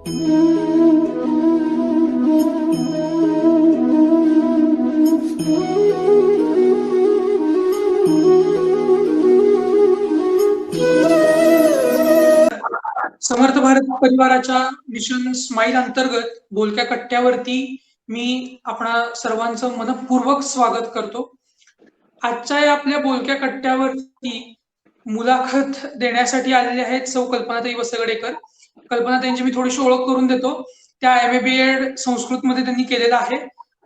समर्थ भारत परिवाराच्या mission smile अंतर्गत बोलक्या कट्ट्यावरती मी आपणा सर्वांचं मनपूर्वक स्वागत करतो. आजच्या या आपल्या बोलक्या कट्ट्यावरती मुलाखत देण्यासाठी आलेले आहेत सौ कल्पनाताई वसगडेकर. कल्पनाताईंची मी थोडीशी ओळख करून देतो. त्या MA-BEd संस्कृतमध्ये त्यांनी केलेलं आहे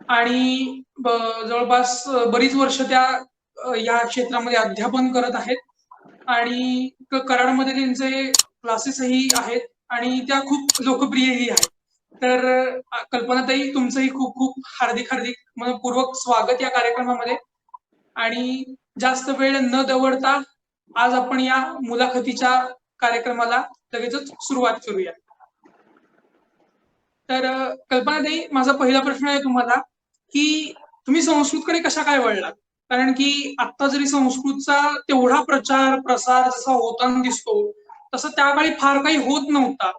आणि जवळपास बरीच वर्ष त्या या क्षेत्रामध्ये अध्यापन करत आहेत आणि कराडमध्ये त्यांचे क्लासेसही आहेत आणि त्या खूप लोकप्रियही आहेत. तर कल्पनाताई, तुमचंही खूप खूप हार्दिक मनपूर्वक स्वागत या कार्यक्रमामध्ये. आणि जास्त वेळ न दवडता आज आपण या मुलाखतीच्या कार्यक्रमाला लगेचच सुरुवात करूया. तर कल्पनाताई, माझा पहिला प्रश्न आहे तुम्हाला की तुम्ही संस्कृतकडे कशा काय वळलात? कारण की आता जरी संस्कृतचा तेवढा प्रचार प्रसार जसा होताना दिसतो तसं त्या काळी फार काही होत नव्हता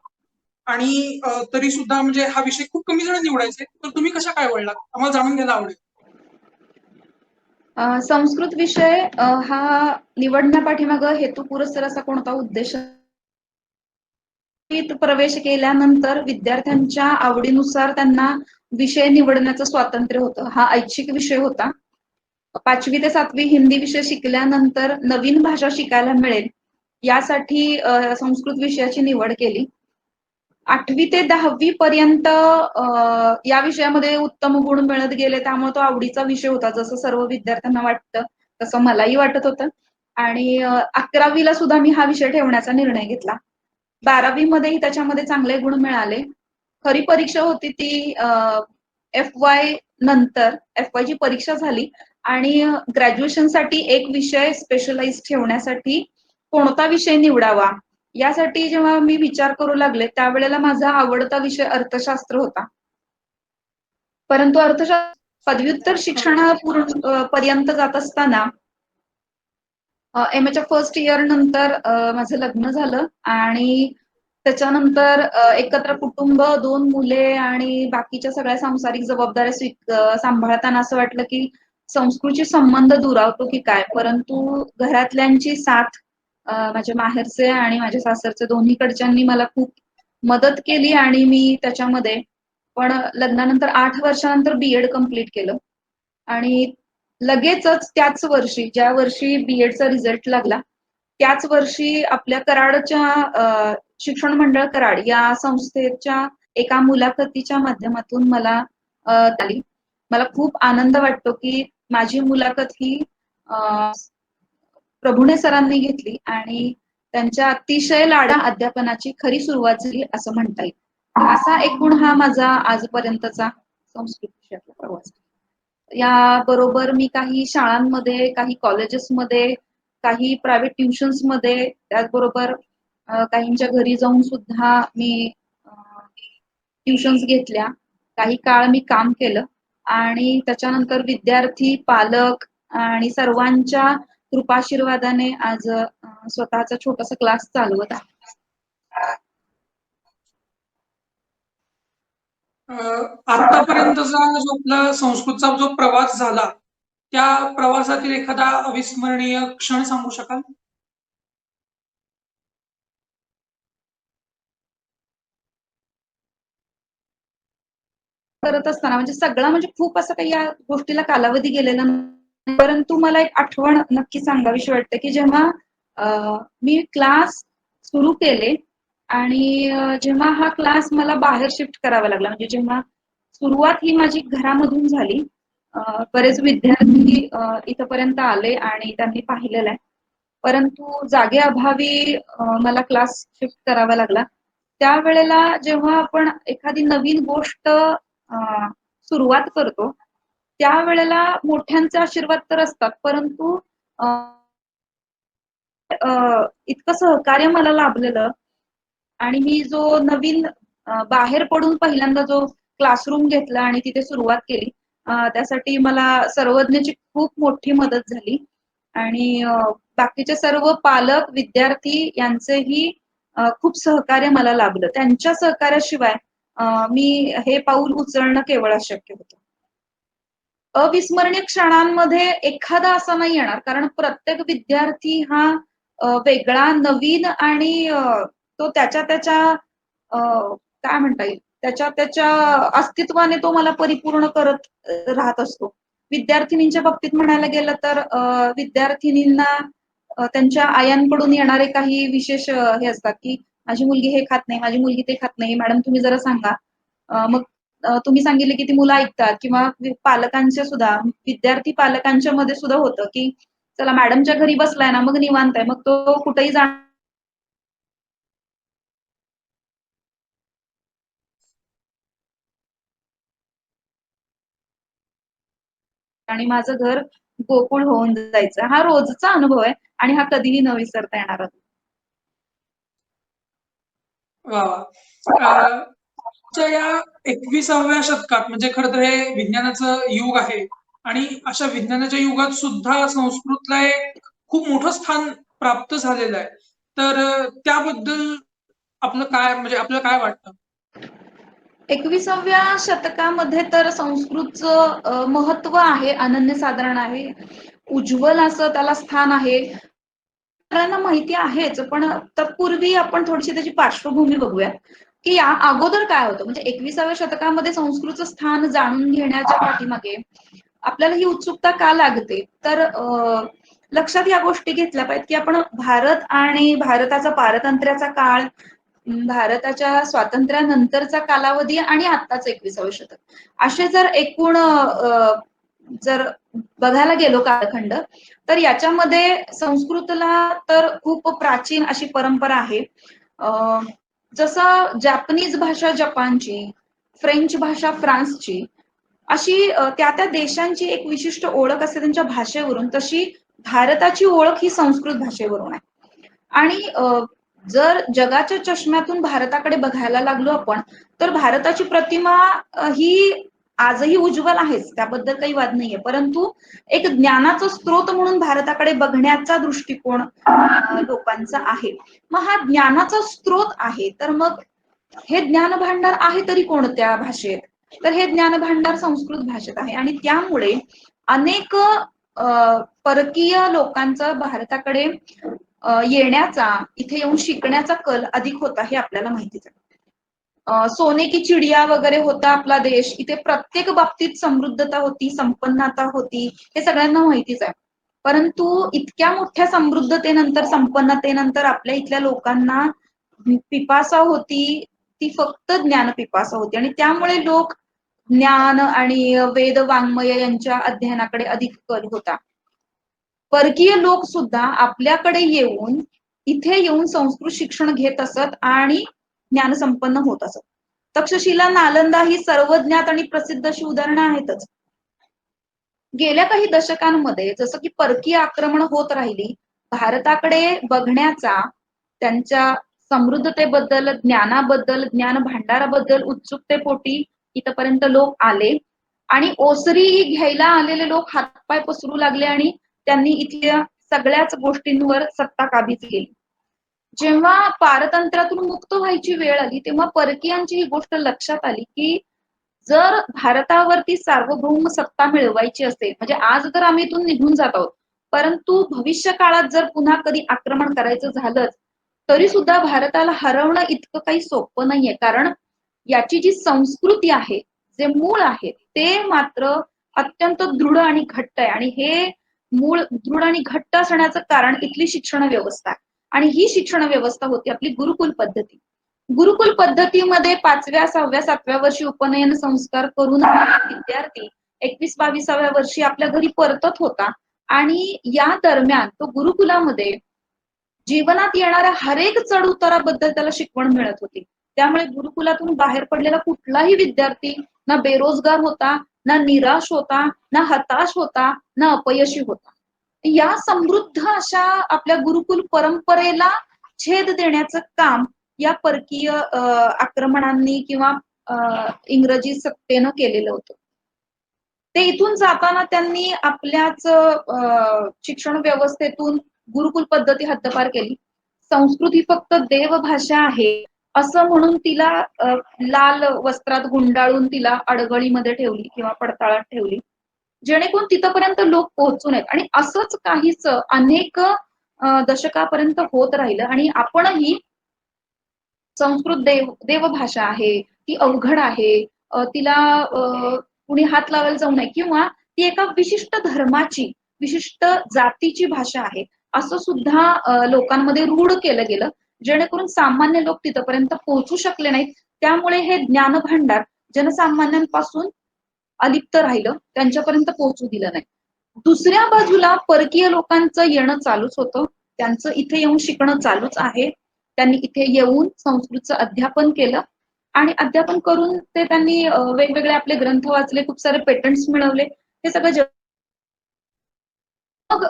आणि तरी सुद्धा म्हणजे हा विषय खूप कमी जण निवडायचे. तर तुम्ही कशा काय वळलात? आम्हाला जाणून घ्यायला आवडेल. संस्कृत विषय हा निवडण्यापाठीमागं हेतू पुरस्सर असा कोणता उद्देश प्रवेश केल्यानंतर विद्यार्थ्यांच्या आवडीनुसार त्यांना विषय निवडण्याचं स्वातंत्र्य होतं. हा ऐच्छिक विषय होता. 5वी ते 7वी हिंदी विषय शिकल्यानंतर नवीन भाषा शिकायला मिळेल यासाठी संस्कृत विषयाची निवड केली. 8वी ते 10वी पर्यंत या विषयामध्ये उत्तम गुण मिळत गेले, त्यामुळे तो आवडीचा विषय होता. जसं सर्व विद्यार्थ्यांना वाटतं तसं मलाही वाटत होतं आणि 11वीला सुद्धा मी हा विषय ठेवण्याचा निर्णय घेतला. 12वी मध्येही त्याच्यामध्ये चांगले गुण मिळाले. खरी परीक्षा होती ती FY नंतर. FY ची परीक्षा झाली आणि ग्रॅज्युएशनसाठी एक विषय स्पेशलाइज ठेवण्यासाठी कोणता विषय निवडावा यासाठी जेव्हा मी विचार करू लागले त्यावेळेला माझा आवडता विषय अर्थशास्त्र होता. परंतु अर्थशास्त्र पदव्युत्तर शिक्षणापर्यंत जात असताना MA च्या फर्स्ट इयर नंतर माझं लग्न झालं आणि त्याच्यानंतर एकत्र कुटुंब, 2 मुले आणि बाकीच्या सगळ्या सांसारिक जबाबदाऱ्या सांभाळताना असं वाटलं की संस्कृतशी संबंध दुरावतो की काय. परंतु घरातल्यांची साथ, माझे माहेरचे आणि माझ्या सासरचे दोन्हीकडच्यांनी मला खूप मदत केली आणि मी त्याच्यामध्ये पण लग्नानंतर 8 वर्षानंतर BEd कंप्लीट केलं आणि लगेचच त्याच वर्षी ज्या वर्षी BEdचा रिझल्ट लागला त्याच वर्षी आपल्या कराडच्या शिक्षण मंडळ कराड या संस्थेच्या एका मुलाखतीच्या माध्यमातून मला आली. मला खूप आनंद वाटतो की माझी मुलाखत ही प्रभुणे सरांनी घेतली आणि त्यांच्या अतिशय लाडा अध्यापनाची खरी सुरुवात झाली असं म्हणता येईल. असा एक गुण हा माझा आजपर्यंतचा संस्कृत विषयातला प्रवास. या बरोबर मी काही शाळांमध्ये, काही कॉलेजेसमध्ये, काही प्रायव्हेट ट्युशन्स मध्ये, त्याचबरोबर काहींच्या घरी जाऊन सुद्धा मी ट्युशन्स घेतल्या. काही काळ मी काम केलं आणि त्याच्यानंतर विद्यार्थी, पालक आणि सर्वांच्या कृपाशीर्वादाने आज स्वतःचा छोटासा क्लास चालवत आहे. आतापर्यंतचा जो आपला संस्कृतचा जो प्रवास झाला त्या प्रवासातील एखादा अविस्मरणीय क्षण सांगू शकाल? करत असताना म्हणजे सगळं म्हणजे खूप असं काही या गोष्टीला कालावधी गेलेला नाही, परंतु मला एक आठवण नक्की सांगावीशी वाटते की जेव्हा मी क्लास सुरू केले आणि जेव्हा हा क्लास मला बाहेर शिफ्ट करावा लागला, म्हणजे जेव्हा सुरुवात ही माझी घरामधून झाली, बरेच विद्यार्थी इथपर्यंत आले आणि त्यांनी पाहिलेलं आहे, परंतु जागेअभावी मला क्लास शिफ्ट करावा लागला. त्यावेळेला जेव्हा आपण एखादी नवीन गोष्ट सुरुवात करतो त्यावेळेला मोठ्यांचे आशीर्वाद तर असतात, परंतु इतकं सहकार्य मला लाभलेलं आणि मी जो नवीन बाहेर पडून पहिल्यांदा जो क्लासरूम घेतला आणि तिथे सुरुवात केली त्यासाठी मला सर्वज्ञची खूप मोठी मदत झाली आणि बाकीचे सर्व पालक, विद्यार्थी यांचेही खूप सहकार्य मला लाभलं. त्यांच्या सहकार्याशिवाय मी हे पाऊल उचलणं केवळ अशक्य होतं. अविस्मरणीय क्षणांमध्ये एखादा असा नाही येणार, कारण प्रत्येक विद्यार्थी हा वेगळा, नवीन आणि तो त्याच्या त्याच्या काय म्हणता येईल, त्याच्या त्याच्या अस्तित्वाने तो मला परिपूर्ण करत राहत असतो. विद्यार्थिनींच्या बाबतीत म्हणायला गेलं तर विद्यार्थिनींना त्यांच्या आयांकडून येणारे काही विशेष हे असतात, की माझी मुलगी हे खात नाही, माझी मुलगी ते खात नाही, मॅडम तुम्ही जरा सांगा. मग तुम्ही सांगितले की ती मुलं ऐकतात, किंवा पालकांच्या सुद्धा, विद्यार्थी पालकांच्या मध्ये सुद्धा होतं, की चला मॅडमच्या घरी बसलाय ना, मग निवांत आहे, मग तो कुठेही जाणार आणि माझं घर गोकुळ होऊन जायचं. हा रोजचा अनुभव आहे आणि हा कधीही न विसरता येणारा. वा वा. आजच्या या 21व्या शतकात म्हणजे खरं तर हे विज्ञानाचं युग आहे आणि अशा विज्ञानाच्या युगात सुद्धा संस्कृतला एक खूप मोठं स्थान प्राप्त झालेलं आहे. तर त्याबद्दल आपलं काय म्हणजे आपल्याला काय वाटतं? 21व्या शतकामध्ये तर संस्कृतचं महत्व आहे, अनन्यसाधारण आहे, उज्ज्वल असं त्याला स्थान आहे. सगळ्यांना माहिती आहेच, पण तत्पूर्वी आपण थोडीशी त्याची पार्श्वभूमी बघूया, की या अगोदर काय होतं. म्हणजे 21व्या शतकामध्ये संस्कृतचं स्थान जाणून घेण्याच्या पाठीमागे आपल्याला ही उत्सुकता का लागते, तर लक्षात या गोष्टी घेतल्या पाहिजेत, की आपण भारत आणि भारताचा पारतंत्र्याचा काळ, भारताच्या स्वातंत्र्यानंतरचा कालावधी आणि आत्ताच 21वं शतक, असे जर एकूण जर बघायला गेलो कालखंड, तर याच्यामध्ये संस्कृतला तर खूप प्राचीन अशी परंपरा आहे. जसं जॅपनीज भाषा जपानची, फ्रेंच भाषा फ्रान्सची, अशी त्या त्या देशांची एक विशिष्ट ओळख असते त्यांच्या भाषेवरून, तशी भारताची ओळख ही संस्कृत भाषेवरून आहे. आणि जर जगाच्या चष्म्यातून भारताकडे बघायला लागलो आपण, तर भारताची प्रतिमा ही आजही उज्ज्वल आहेच, त्याबद्दल काही वाद नाहीये. परंतु एक ज्ञानाचा स्रोत म्हणून भारताकडे बघण्याचा दृष्टिकोन लोकांचा आहे. मग हा ज्ञानाचा स्रोत आहे, तर मग हे ज्ञान भांडार आहे तरी कोणत्या भाषेत? तर हे ज्ञान भांडार संस्कृत भाषेत आहे आणि त्यामुळे अनेक परकीय लोकांचा भारताकडे येण्याचा, इथे येऊन शिकण्याचा कल अधिक होता, हे आपल्याला माहितीच आहे. सोने की चिडिया वगैरे होता आपला देश, इथे प्रत्येक बाबतीत समृद्धता होती, संपन्नता होती, हे सगळ्यांना माहितीच आहे. परंतु इतक्या मोठ्या समृद्धतेनंतर, संपन्नतेनंतर आपल्या इथल्या लोकांना पिपासा होती, ती फक्त ज्ञान पिपासा होती आणि त्यामुळे लोक ज्ञान आणि वेद वाङ्मय यांच्या अध्ययनाकडे अधिक कल होता. परकीय लोक सुद्धा आपल्याकडे येऊन, इथे येऊन संस्कृत शिक्षण घेत असत आणि ज्ञानसंपन्न होत असत. तक्षशिला, नालंदा ही सर्वज्ञात आणि प्रसिद्ध अशी उदाहरणं आहेतच. गेल्या काही दशकांमध्ये जसं की परकीय आक्रमण होत राहिली, भारताकडे बघण्याचा, त्यांच्या समृद्धतेबद्दल, ज्ञानाबद्दल, ज्ञान भांडाराबद्दल उत्सुकतेपोटी इथपर्यंत लोक आले आणि ओसरी घ्यायला आलेले लोक हातपाय पसरू लागले आणि त्यांनी इथल्या सगळ्याच गोष्टींवर सत्ता काबीज केली. जेव्हा पारतंत्र्यातून मुक्त व्हायची वेळ आली, तेव्हा परकीयांची ही गोष्ट लक्षात आली, की जर भारतावरती सार्वभौम सत्ता मिळवायची असेल, म्हणजे आज तर आम्ही इथून निघून जात आहोत, परंतु भविष्य काळात जर पुन्हा कधी आक्रमण करायचं झालंच, तरी सुद्धा भारताला हरवणं इतकं काही सोपं नाहीये. कारण याची जी संस्कृती आहे, जे मूळ आहे, ते मात्र अत्यंत दृढ आणि घट्ट आहे आणि हे मूळ दृढ आणि घट्ट असण्याचं कारण इथली शिक्षण व्यवस्था आहे. आणि ही शिक्षण व्यवस्था होती आपली गुरुकुल पद्धती. गुरुकुल पद्धतीमध्ये 5व्या, 6व्या, 7व्या वर्षी उपनयन संस्कार करून विद्यार्थी 21-22व्या वर्षी आपल्या घरी परतत होता आणि या दरम्यान तो गुरुकुलामध्ये जीवनात येणाऱ्या हरेक चढ उताराबद्दल त्याला शिकवण मिळत होती. त्यामुळे गुरुकुलातून बाहेर पडलेला कुठलाही विद्यार्थी ना बेरोजगार होता, ना निराश होता, ना हताश होता, ना अपयशी होता. या समृद्ध अशा आपल्या गुरुकुल परंपरेला छेद देण्याचं काम या परकीय आक्रमणांनी किंवा इंग्रजी सत्तेनं केलेलं होतं. ते इथून जाताना त्यांनी आपल्याच शिक्षण व्यवस्थेतून गुरुकुल पद्धती हद्दपार केली. संस्कृत ही फक्त देवभाषा आहे असं म्हणून तिला लाल वस्त्रात गुंडाळून तिला अडगळीमध्ये ठेवली किंवा पडताळात ठेवली, जेणेकरून तिथपर्यंत लोक पोहोचू नयेत. आणि असंच काहीच अनेक दशकापर्यंत होत राहिलं. आणि आपणही संस्कृत देवभाषा आहे, ती अवघड आहे, तिला कुणी हात लावायला जाऊ नये, किंवा ती एका विशिष्ट धर्माची, विशिष्ट जातीची भाषा आहे, असं सुद्धा लोकांमध्ये रूढ केलं गेलं, जेणेकरून सामान्य लोक तिथपर्यंत पोहोचू शकले नाहीत. त्यामुळे हे ज्ञानभांडार जनसामान्यांपासून अलिप्त राहिलं, त्यांच्यापर्यंत पोहोचू दिलं नाही. दुसऱ्या बाजूला परकीय लोकांचं येणं चालूच होतं, त्यांचं इथे येऊन शिकणं चालूच आहे. त्यांनी इथे येऊन संस्कृतचं अध्यापन केलं आणि अध्यापन करून ते त्यांनी वेगवेगळे आपले ग्रंथ वाचले, खूप सारे पेटंट्स मिळवले, हे सगळं मग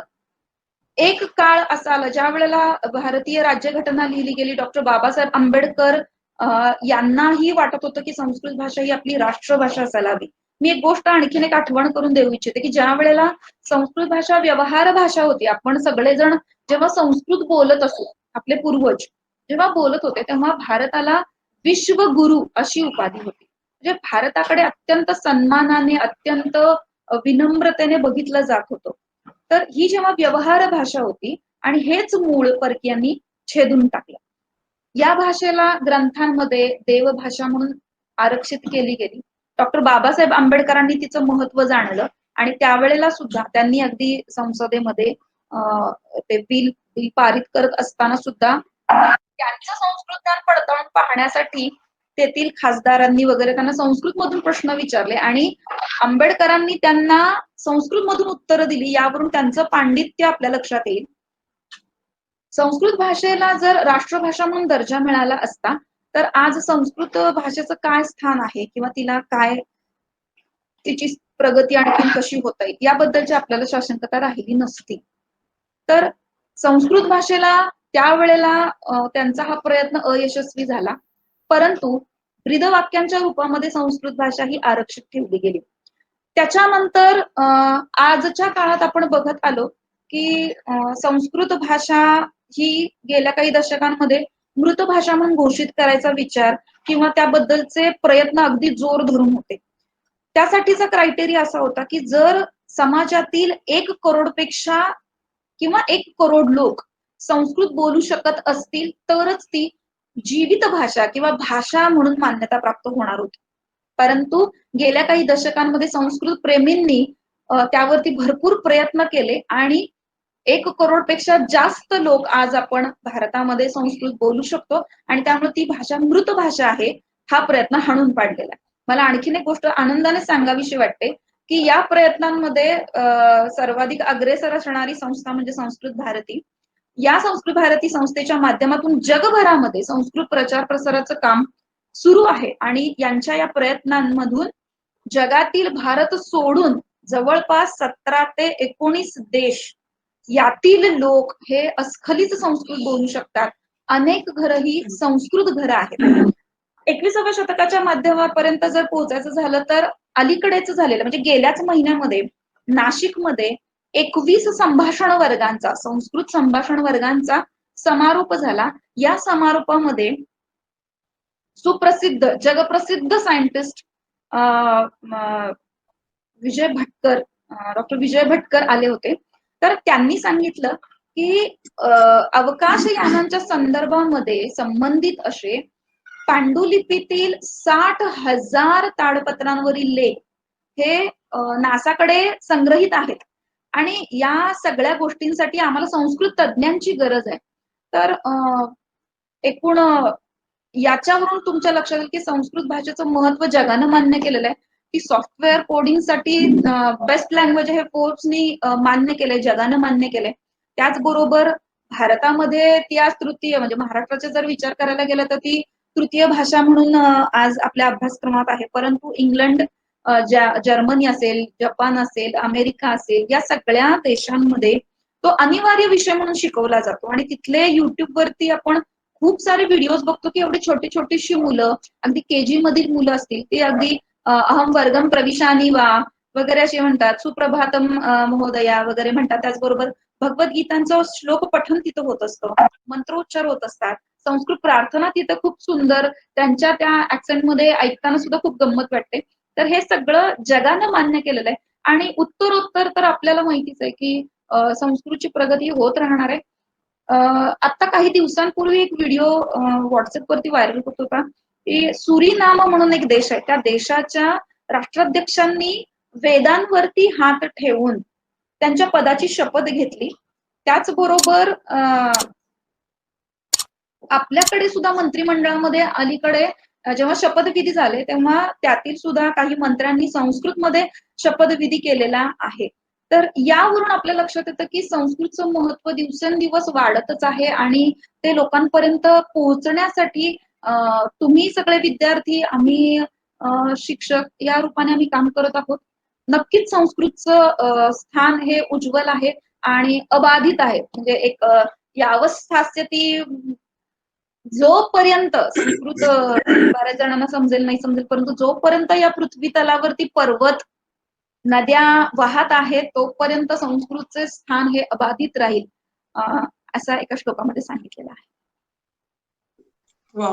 एक काळ असा आला ज्या वेळेला भारतीय राज्यघटना लिहिली गेली. डॉक्टर बाबासाहेब आंबेडकर यांनाही वाटत होतं की संस्कृत भाषा ही आपली राष्ट्रभाषा असायला हवी. मी एक गोष्ट आणखीन एक आठवण करून देऊ इच्छिते की ज्या वेळेला संस्कृत भाषा व्यवहार भाषा होती, आपण सगळेजण जेव्हा संस्कृत बोलत असू, आपले पूर्वज जेव्हा बोलत होते, तेव्हा भारताला विश्वगुरु अशी उपाधी होती. म्हणजे भारताकडे अत्यंत सन्मानाने, अत्यंत विनम्रतेने बघितलं जात होतं. तर ही जेव्हा व्यवहार भाषा होती आणि हेच मूळ परकीयांनी छेदून टाकलं. या भाषेला ग्रंथांमध्ये देवभाषा म्हणून आरक्षित केली गेली. डॉक्टर बाबासाहेब आंबेडकरांनी तिचं महत्व जाणलं आणि त्यावेळेला सुद्धा त्यांनी अगदी संसदेमध्ये ते बिल पारित करत असताना सुद्धा त्यांचं संस्कृत ज्ञान पडताळून पाहण्यासाठी तेथील खासदारांनी वगैरे त्यांना संस्कृत मधून प्रश्न विचारले आणि आंबेडकरांनी त्यांना संस्कृत मधून उत्तरं दिली. यावरून त्यांचं पांडित्य आपल्या लक्षात येईल. संस्कृत भाषेला जर राष्ट्रभाषा म्हणून दर्जा मिळाला असता तर आज संस्कृत भाषेचं काय स्थान आहे किंवा तिला काय, तिची प्रगती आणखी कशी होता येईल याबद्दलची आपल्याला साशंकता राहिली नसती. तर संस्कृत भाषेला त्यावेळेला त्यांचा हा प्रयत्न अयशस्वी झाला, परंतु ब्रीदवाक्यांच्या रूपामध्ये संस्कृत भाषा ही आरक्षित ठेवली गेली. त्याच्यानंतर आजच्या काळात आपण बघत आलो की संस्कृत भाषा ही गेल्या काही दशकांमध्ये मृत भाषा म्हणून घोषित करायचा विचार किंवा त्याबद्दलचे प्रयत्न अगदी जोर धरून होते. त्यासाठीचा क्रायटेरिया असा होता की जर समाजातील 1 करोडपेक्षा किंवा 1 करोड लोक संस्कृत बोलू शकत असतील तरच ती जीवित भाषा किंवा भाषा म्हणून मान्यता प्राप्त होणार होती. परंतु गेल्या काही दशकांमध्ये संस्कृत प्रेमींनी त्यावरती भरपूर प्रयत्न केले आणि 1 करोडपेक्षा जास्त लोक आज आपण भारतामध्ये संस्कृत बोलू शकतो आणि त्यामुळे ती भाषा मृत भाषा आहे हा प्रयत्न हाणून पाडलेला आहे. मला आणखीन एक गोष्ट आनंदाने सांगावीशी वाटते की या प्रयत्नांमध्ये सर्वाधिक अग्रेसर असणारी संस्था म्हणजे संस्कृत भारती. या संस्कृत भारती संस्थेच्या माध्यमातून जगभरामध्ये संस्कृत प्रचार प्रसाराचं काम सुरू आहे आणि यांच्या या प्रयत्नांमधून जगातील भारत सोडून जवळपास 17 ते 19 देश यातील लोक हे अस्खलित संस्कृत बोलू शकतात. अनेक घरं ही संस्कृत घरं आहेत. 21व्या शतकाच्या माध्यमापर्यंत जर पोहोचायचं झालं तर अलीकडेच झालेलं म्हणजे गेल्याच महिन्यामध्ये नाशिकमध्ये 21 संभाषण वर्गांचा, संस्कृत संभाषण वर्गांचा समारोप झाला. या समारोपामध्ये सुप्रसिद्ध, जगप्रसिद्ध सायंटिस्ट विजय भटकर, डॉक्टर विजय भटकर आले होते. तर त्यांनी सांगितलं की अवकाशयानांच्या संदर्भामध्ये संबंधित असे पांडुलिपीतील 60,000 ताडपत्रांवरील लेख हे नासाकडे संग्रहित आहेत आणि या सगळ्या गोष्टींसाठी आम्हाला संस्कृत तज्ञांची गरज आहे. तर एकूण याच्यावरून तुमच्या लक्षात येईल की संस्कृत भाषेचं महत्व जगानं मान्य केलेलं आहे. की सॉफ्टवेअर कोडिंगसाठी बेस्ट लँग्वेज हे फोर्ब्सनी मान्य केलंय, जगानं मान्य केलंय. त्याचबरोबर भारतामध्ये ती आज तृतीय, म्हणजे महाराष्ट्राचा जर विचार करायला गेला तर ती तृतीय भाषा म्हणून आज आपल्या अभ्यासक्रमात आहे. परंतु इंग्लंड, जर्मनी असेल, जपान असेल, अमेरिका असेल, या सगळ्या देशांमध्ये तो अनिवार्य विषय म्हणून शिकवला जातो आणि तिथले युट्यूब वरती आपण खूप सारे व्हिडिओज बघतो की एवढी छोटी छोटीशी मुलं, अगदी केजी मधील मुलं असतील, ते अगदी अहम वर्गम प्रविशानी वा वगैरे असे म्हणतात, सुप्रभातम महोदया वगैरे म्हणतात. त्याचबरोबर भगवद्गीतांचं श्लोक पठण तिथं होत असतं, मंत्रोच्चार होत असतात, संस्कृत प्रार्थना तिथं खूप सुंदर त्यांच्या त्या ऍक्सेंट मध्ये ऐकताना सुद्धा खूप गंमत वाटते. तर हे सगळं जगानं मान्य केलेलं आहे. आणि उत्तरोत्तर तर आपल्याला माहितीच आहे की संस्कृतची प्रगती होत राहणार आहे. आता काही दिवसांपूर्वी एक व्हिडिओ व्हॉट्सअपवरती व्हायरल होत होता की सुरीनाम म्हणून एक देश आहे, त्या देशाच्या राष्ट्राध्यक्षांनी वेदांवरती हात ठेवून त्यांच्या पदाची शपथ घेतली. त्याचबरोबर आपल्याकडे सुद्धा मंत्रिमंडळामध्ये अलीकडे जेव्हा शपथविधी झाले तेव्हा त्यातील सुद्धा काही मंत्र्यांनी संस्कृतमध्ये शपथविधी केलेला आहे. तर यावरून आपल्या लक्षात येतं की संस्कृतचं महत्व दिवसेंदिवस वाढतच आहे आणि ते लोकांपर्यंत पोहोचण्यासाठी तुम्ही सगळे विद्यार्थी, आम्ही शिक्षक या रूपाने आम्ही काम करत आहोत. नक्कीच संस्कृतचं स्थान हे उज्ज्वल आहे आणि अबाधित आहे. म्हणजे एक यावस्थास्य ती जोपर्यंत संस्कृत बऱ्याच जणांना समजेल नाही समजेल, परंतु जोपर्यंत या पृथ्वी तलावरती पर्वत नद्या वाहत आहेत तोपर्यंत संस्कृतचे स्थान हे अबाधित राहील, असं एका श्लोकामध्ये सांगितलेलं आहे. वा.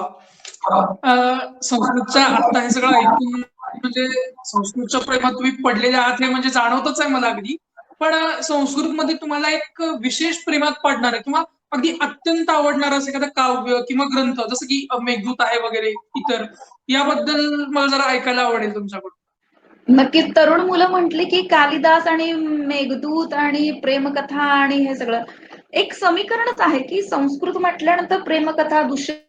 संस्कृतच्या आता हे सगळं ऐकून म्हणजे संस्कृतच्या प्रेमात तुम्ही पडलेले आहात हे म्हणजे जाणवतच आहे मला अगदी. पण संस्कृतमध्ये तुम्हाला एक विशेष प्रेमात पडणार किंवा अगदी अत्यंत आवडणार असं एखादं काव्य किंवा ग्रंथ जसं की मेघदूत आहे वगैरे इतर, याबद्दल मला जरा ऐकायला आवडेल तुमच्याकडून. नक्कीच. तरुण मुलं म्हटली की कालिदास आणि मेघदूत आणि प्रेमकथा आणि हे सगळं एक समीकरणच आहे की संस्कृत म्हटल्यानंतर प्रेमकथा, दुष्यंत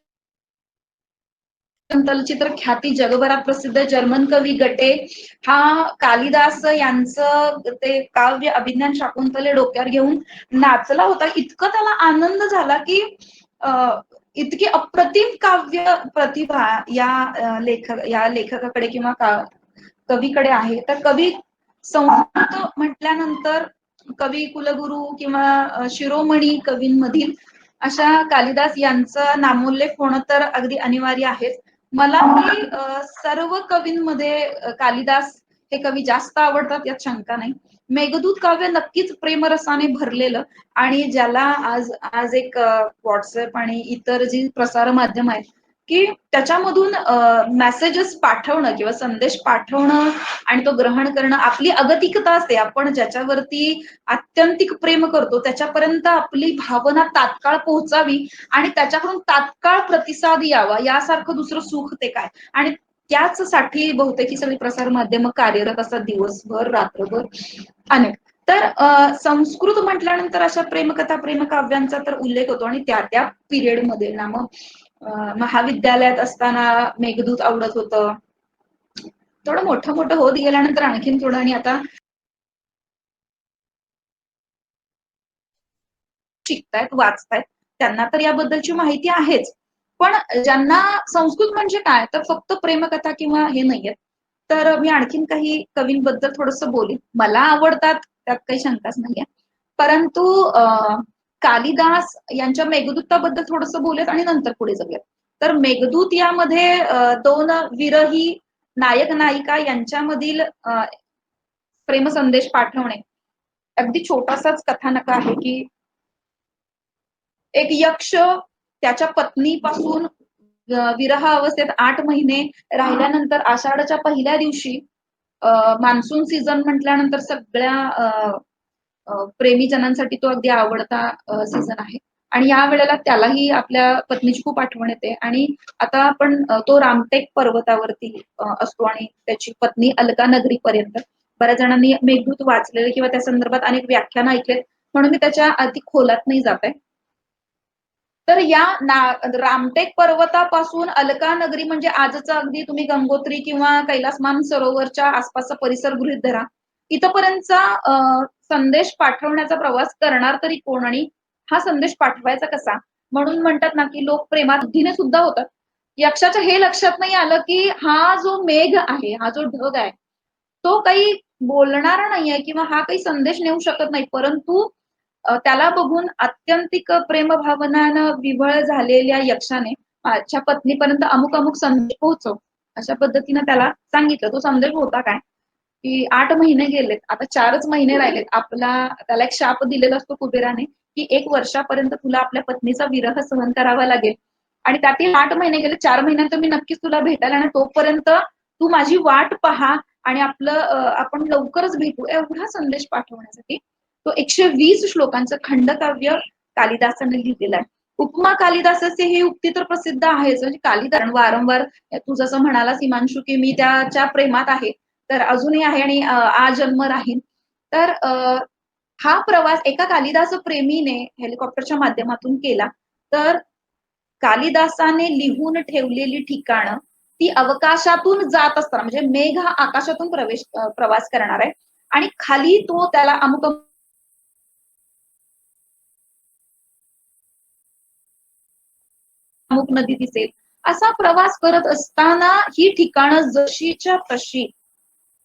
चलचित्र ख्याती जगभरात प्रसिद्ध जर्मन कवी गटे हा कालिदास यांचं ते काव्य अभिज्ञान शाकुंतले डोक्यावर घेऊन नाचला होता. इतकं त्याला आनंद झाला की इतकी अप्रतिम काव्य प्रतिभा या लेखकाकडे किंवा कवीकडे आहे. तर कवी संस्कृत म्हटल्यानंतर कवी कुलगुरू किंवा शिरोमणी कवींमधील अशा कालिदास यांचं नामोल्लेख होणं तर अगदी अनिवार्य आहे. मला सर्व कवींमध्ये कालिदास हे कवी जास्त आवडतात, यात शंका नाही. मेघदूत काव्य नक्कीच प्रेमरसाने भरलेलं आणि ज्याला आज एक व्हॉट्सअप आणि इतर जी प्रसार माध्यम आहेत की त्याच्यामधून मेसेजेस पाठवणं किंवा संदेश पाठवणं आणि तो ग्रहण करणं आपली अगतिकता असते. आपण ज्याच्यावरती आत्यंतिक प्रेम करतो त्याच्यापर्यंत आपली भावना तात्काळ पोहोचावी आणि त्याच्याकडून तात्काळ प्रतिसाद यावा, यासारखं दुसरं सुख ते काय. आणि त्याचसाठी बहुतेक ही सगळी प्रसार माध्यम कार्यरत असतात दिवसभर रात्रभर अनेक. तर संस्कृत म्हटल्यानंतर अशा प्रेमकथा प्रेमकाव्यांचा तर उल्लेख होतो आणि त्या पिरियडमध्ये ना मग महाविद्यालयात असताना मेघदूत आवडत होतं. थोडं मोठं होत गेल्यानंतर आणखीन थोडं, आणि आता शिकतायत वाचतायत त्यांना तर याबद्दलची माहिती आहेच. पण ज्यांना संस्कृत म्हणजे काय तर फक्त प्रेमकथा किंवा हे नाहीये, तर मी आणखीन काही कवींबद्दल थोडस बोलेन. मला आवडतात त्यात काही शंकाच नाहीये, परंतु कालिदास यांच्या मेघदूताबद्दल थोडस बोलेत आणि नंतर पुढे जाऊयात. तर मेघदूत यामध्ये दोन विरही नायक नायिका यांच्यामधील प्रेमसंदेश पाठवणे अगदी छोटासाच कथानक आहे की एक यक्ष त्याच्या पत्नीपासून विरह अवस्थेत 8 महिने राहिल्यानंतर आषाढच्या पहिल्या दिवशी मान्सून सीझन म्हटल्यानंतर सगळ्या प्रेमीजनांसाठी तो अगदी आवडता सीझन आहे आणि या वेळेला त्यालाही आपल्या पत्नीची खूप आठवण येते. आणि आता आपण तो रामटेक पर्वतावरती असतो आणि त्याची पत्नी अलका नगरी पर्यंत. बऱ्याच जणांनी मेघदूत वाचलेले किंवा त्या संदर्भात अनेक व्याख्यान ऐकलेत म्हणून मी त्याच्या अति खोलात नाही जात आहे. तर या रामटेक पर्वतापासून अलका नगरी म्हणजे आजचं अगदी तुम्ही गंगोत्री किंवा कैलास मानसरोवरच्या आसपासचा परिसर गृहीत धरा, इथपर्यंतचा संदेश पाठवण्याचा प्रवास करणार तरी कोण आणि हा संदेश पाठवायचा कसा. म्हणून म्हणतात ना की लोक प्रेमात बुद्धीने सुद्धा होतात. यक्षाच्या हे लक्षात नाही आलं की हा जो मेघ आहे, हा जो ढग आहे, तो काही बोलणारा नाहीये किंवा हा काही संदेश नेऊ शकत नाही, परंतु त्याला बघून आत्यंतिक प्रेमभावनानं विव्हळ झालेल्या यक्षाने माझ्या पत्नीपर्यंत अमुक अमुक संदेश पोहोचव अशा पद्धतीनं त्याला सांगितलं. तो संदेश होता काय की 8 महिने गेलेत, आता 4च महिने राहिलेत. त्याला एक शाप दिलेला असतो कुबेराने, की 1 वर्षापर्यंत तुला आपल्या पत्नीचा विरह सहन करावा लागेल आणि त्यातील 8 महिने गेले, 4 महिन्यात मी नक्कीच तुला भेटायला आणि तोपर्यंत तू माझी वाट पहा आणि आपण लवकरच भेटू, एवढा संदेश पाठवण्यासाठी तो 120 श्लोकांचं खंडकाव्य कालिदासाने लिहिलेलं आहे. उपमा कालिदासाची ही उक्ती तर प्रसिद्ध आहेच, म्हणजे कालिदास वारंवार तू जसं म्हणालास हिमांशू की मी त्याच्या प्रेमात आहे, तर अजूनही आहे आणि आजन्म राहीन. तर हा प्रवास एका कालिदास प्रेमीने हेलिकॉप्टरच्या माध्यमातून केला. तर कालिदासाने लिहून ठेवलेली ठिकाणं ती अवकाशातून जात असताना, म्हणजे मेघ हा आकाशातून प्रवास करणार आहे आणि खाली तो त्याला अमुक अमुक नदी दिसेल, असा प्रवास करत असताना ही ठिकाणं जशीच्या तशी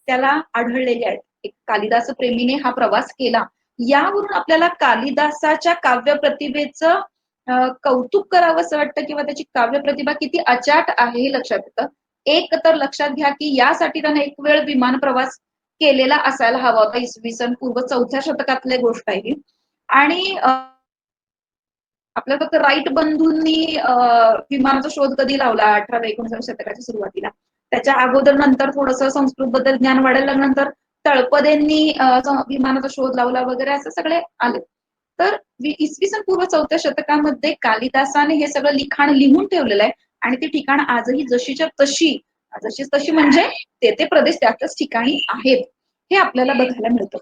त्याला आढळलेली आहेत. एक कालिदास प्रेमीने हा प्रवास केला. यावरून आपल्याला कालिदासाच्या काव्य प्रतिभेचं कौतुक करावं असं वाटतं किंवा त्याची काव्य प्रतिभा किती अचाट आहे हे लक्षात येतं. एक तर लक्षात घ्या की यासाठी त्याने एक वेळ विमान प्रवास केलेला असायला हवा होता. इसवी सन पूर्व 4थ्या शतकातली गोष्ट आहे ही. आणि आपल्या फक्त राईट बंधूंनी विमानाचा शोध कधी लावला 18व्या-19व्या शतकाच्या सुरुवातीला. त्याच्या अगोदर नंतर थोडंसं संस्कृत बद्दल ज्ञान वाढायला लागल्यानंतर तळपदेंनी विमानाचा शोध लावला वगैरे असं सगळे आले. तर इसवी सन पूर्व 4थ्या शतकामध्ये कालिदासाने हे सगळं लिखाण लिहून ठेवलेलं आहे आणि ती ठिकाण आजही जशीच्या तशी, जशीच तशी म्हणजे ते प्रदेश त्याच ठिकाणी आहेत, हे आपल्याला बघायला मिळतं.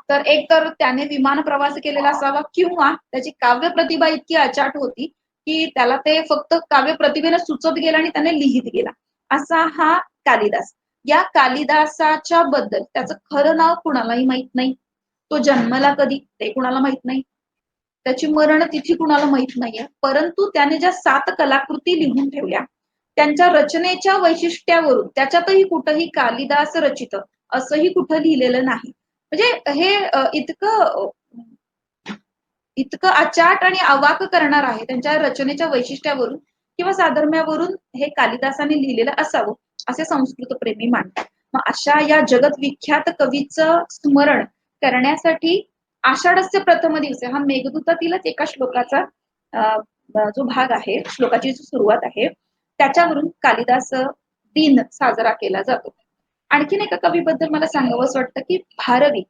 तर एक तर त्याने विमान प्रवास केलेला असावा किंवा त्याची काव्य प्रतिभा इतकी अचाट होती की त्याला ते फक्त काव्य प्रतिभेने सुचत गेलं आणि त्याने लिहित गेला, असा हा कालिदास. या कालिदासाच्या बद्दल त्याचं खरं नाव कुणालाही माहित नाही. तो जन्मला कधी ते कुणाला माहित नाही. त्याची मरणतिथी कुणाला माहित नाहीये. परंतु त्याने ज्या 7 कलाकृती लिहून ठेवल्या, त्यांच्या रचनेच्या वैशिष्ट्यावरून त्याच्यातही कुठंही कालिदास रचित असंही कुठं लिहिलेलं नाही. म्हणजे हे इतकं अचाट आणि अवाक करणार आहे त्यांच्या रचनेच्या वैशिष्ट्यावरून किंवा साधर्म्यावरून हे कालिदासाने लिहिलेलं असावं असे संस्कृत प्रेमी मानतात. मग अशा या जगत विख्यात कवीचं स्मरण करण्यासाठी आषाढस्य प्रथम दिवसे हा मेघदूतातीलच एका श्लोकाचा जो भाग आहे, श्लोकाची जी सुरुवात आहे, त्याच्यावरून कालिदास दिन साजरा केला जातो. आणखीन एका कवीबद्दल मला सांगावंसं वाटतं की भारवी.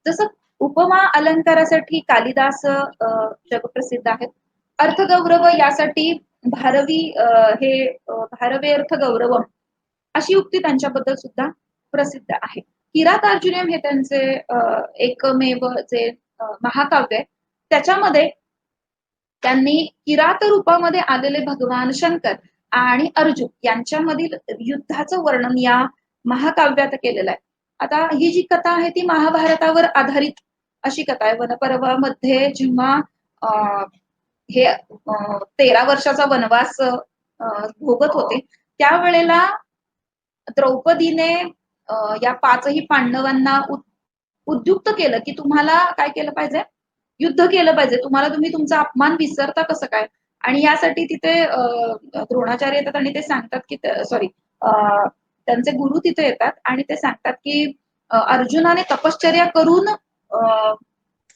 जसं उपमा अलंकारासाठी कालिदास जगप्रसिद्ध आहेत, अर्थगौरव यासाठी भारवी हे भारवे अर्थ गौरवम अशी उक्ती त्यांच्याबद्दल सुद्धा प्रसिद्ध आहे. किरातार्जुनीयम हे त्यांचे एकमेव जे महाकाव्य आहे, त्याच्यामध्ये त्यांनी किरात रूपामध्ये आलेले भगवान शंकर आणि अर्जुन यांच्यामधील युद्धाचं वर्णन या महाकाव्यात केलेलं आहे. आता ही जी कथा आहे ती महाभारतावर आधारित अशी कथा आहे. वनपर्वामध्ये जेव्हा हे 13 वर्षाचा वनवास भोगत होते, त्यावेळेला द्रौपदीने या 5ही पांडवांना उद्युक्त केलं की तुम्हाला काय केलं पाहिजे, युद्ध केलं पाहिजे. तुम्ही तुमचा अपमान विसरता कसं काय? आणि यासाठी तिथे द्रोणाचार्य येतात आणि ते सांगतात की सॉरी त्यांचे गुरु तिथे येतात आणि ते सांगतात की अर्जुनाने तपश्चर्या करून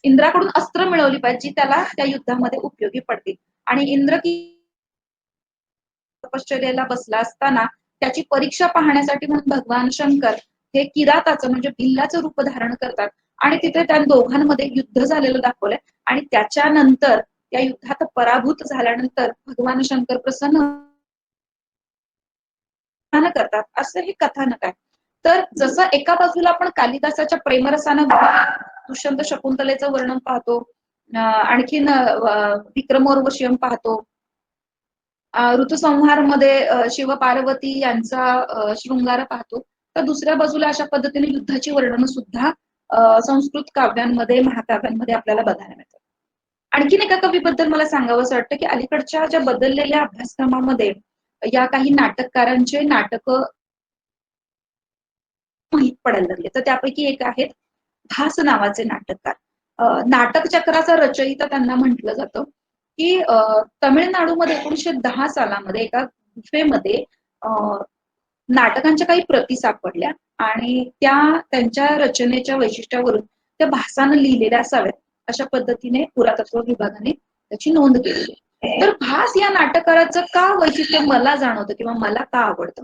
इंद्राकडून अस्त्र मिळवली पाहिजे, जी त्याला त्या युद्धामध्ये उपयोगी पडतील. आणि इंद्र की तपश्चर्याला बसला असताना त्याची परीक्षा पाहण्यासाठी म्हणून भगवान शंकर हे किराताचं म्हणजे भिल्लाचं रूप धारण करतात आणि तिथे त्या दोघांमध्ये युद्ध झालेलं दाखवलंय. आणि त्याच्यानंतर या युद्धात पराभूत झाल्यानंतर भगवान शंकर प्रसन्न करतात, असं हे कथानक आहे. तर जसं एका बाजूला आपण कालिदासाच्या प्रेमरसानं दुष्यंत शकुंतलेचं वर्णन पाहतो, आणखीन विक्रमोर्वशीयम पाहतो, ऋतुसंहारमध्ये शिव पार्वती यांचा शृंगार पाहतो, तर दुसऱ्या बाजूला अशा पद्धतीने युद्धाची वर्णन सुद्धा संस्कृत काव्यांमध्ये महाकाव्यांमध्ये आपल्याला बघायला मिळतात. आणखीन एका कवीबद्दल मला सांगावंसं वाटतं की अलीकडच्या ज्या बदललेल्या अभ्यासक्रमामध्ये या काही नाटककारांचे नाटक माहीत पडायला लागले. तर त्यापैकी एक आहेत भास नावाचे नाटककार. नाटक चक्राचा रचयिता त्यांना म्हटलं जातं की तमिळनाडूमध्ये 1910 सालामध्ये एका गुफेमध्ये नाटकांच्या काही प्रती सापडल्या आणि त्यांच्या रचनेच्या वैशिष्ट्यावरून त्या भासानं लिहिलेल्या असाव्यात अशा पद्धतीने पुरातत्व विभागाने त्याची नोंद केली. तर भास या नाटकाराचं का वैशिष्ट्य मला जाणवतं किंवा मला का आवडतं,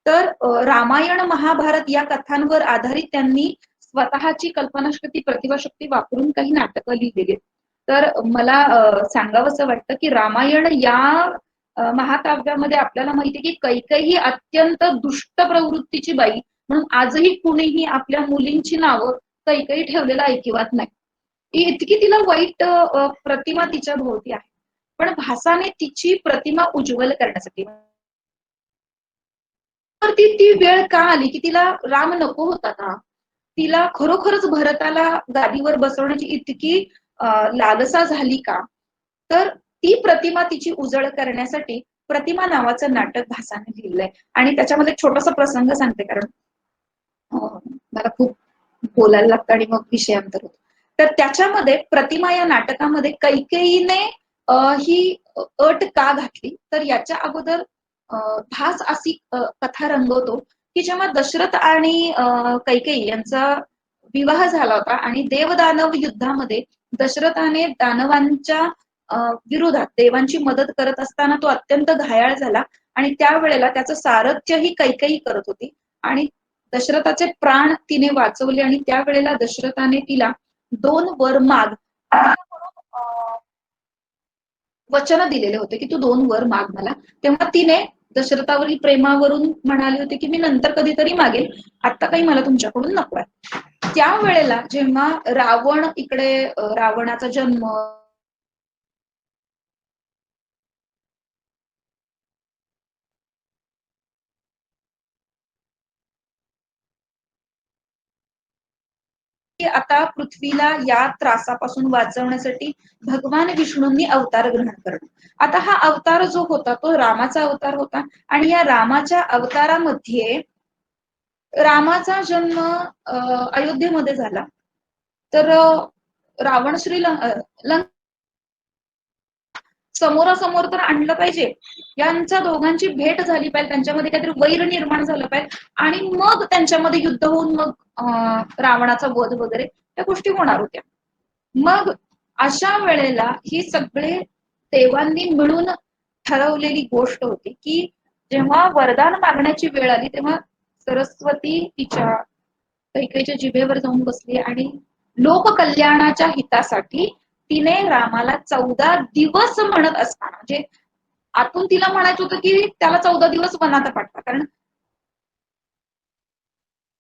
तर रामायण महाभारत या कथांवर आधारित त्यांनी स्वतःची कल्पनाशक्ती प्रतिभाशक्ती वापरून काही नाटकं लिहिलेली आहेत. तर मला सांगावंसं वाटतं की रामायण या महाकाव्यामध्ये आपल्याला माहिती आहे की कैकेयी ही अत्यंत दुष्ट प्रवृत्तीची बाई म्हणून आजही कुणीही आपल्या मुलींची नावं कैकेयी ठेवलेलं ऐकिवात नाही. इतकी तिला वाईट प्रतिमा तिच्या भोवती आहे. पण भासाने तिची प्रतिमा उज्ज्वल करण्यासाठी तर ती वेळ का आली की तिला राम नको होता का? तिला खरोखरच भरताला गादीवर बसवण्याची इतकी लालसा झाली का? तर ती प्रतिमा तिची उजळ करण्यासाठी प्रतिमा नावाचं नाटक भासाने लिहिलंय. आणि त्याच्यामध्ये एक छोटासा प्रसंग सांगते, कारण मला खूप बोलायला लागतं आणि मग विषयांतर होतो. तर त्याच्यामध्ये प्रतिमा या नाटकामध्ये कैकेयीने ही अट का घातली, तर याच्या अगोदर भास अशी कथा रंगवतो की जेव्हा दशरथ आणि कैकेयी यांचा विवाह झाला होता आणि देवदानव युद्धामध्ये दशरथाने दानवांच्या विरोधात देवांची मदत करत असताना तो अत्यंत घायाळ झाला आणि त्यावेळेला त्याचं सारथ्य ही कैकेयी करत होती आणि दशरथाचे प्राण तिने वाचवले आणि त्यावेळेला दशरथाने तिला 2 वर माग वचन दिलेले होते की तू 2 वर माग मला. तेव्हा तिने दशरथावरील प्रेमावरून म्हणाली होती की मी नंतर कधीतरी मागेल, आता काही मला तुमच्याकडून नको आहे. त्यावेळेला जेव्हा रावण इकडे रावणाचा जन्म की आता पृथ्वीला या त्रासापासून वाचवण्यासाठी भगवान विष्णूंनी अवतार ग्रहण करणं. आता हा अवतार जो होता तो रामाचा अवतार होता आणि या रामाच्या अवतारामध्ये रामाचा जन्म अयोध्येमध्ये झाला. तर रावण समोरासमोर तर आणलं पाहिजे, यांच्या दोघांची भेट झाली पाहिजे, त्यांच्यामध्ये काहीतरी वैर निर्माण झालं पाहिजे आणि मग त्यांच्यामध्ये युद्ध होऊन मग रावणाचा वध वगैरे त्या गोष्टी होणार होत्या. मग अशा वेळेला ही सगळे देवांनी मिळून ठरवलेली गोष्ट होती की जेव्हा वरदान मागण्याची वेळ आली तेव्हा सरस्वती तिच्या कैकेयीच्या जिभेवर जाऊन बसली आणि लोककल्याणाच्या हितासाठी तिने रामाला 14 दिवस म्हणत असताना, म्हणजे आतून तिला म्हणायचं होतं की त्याला 14 दिवस वनात पाठवा, कारण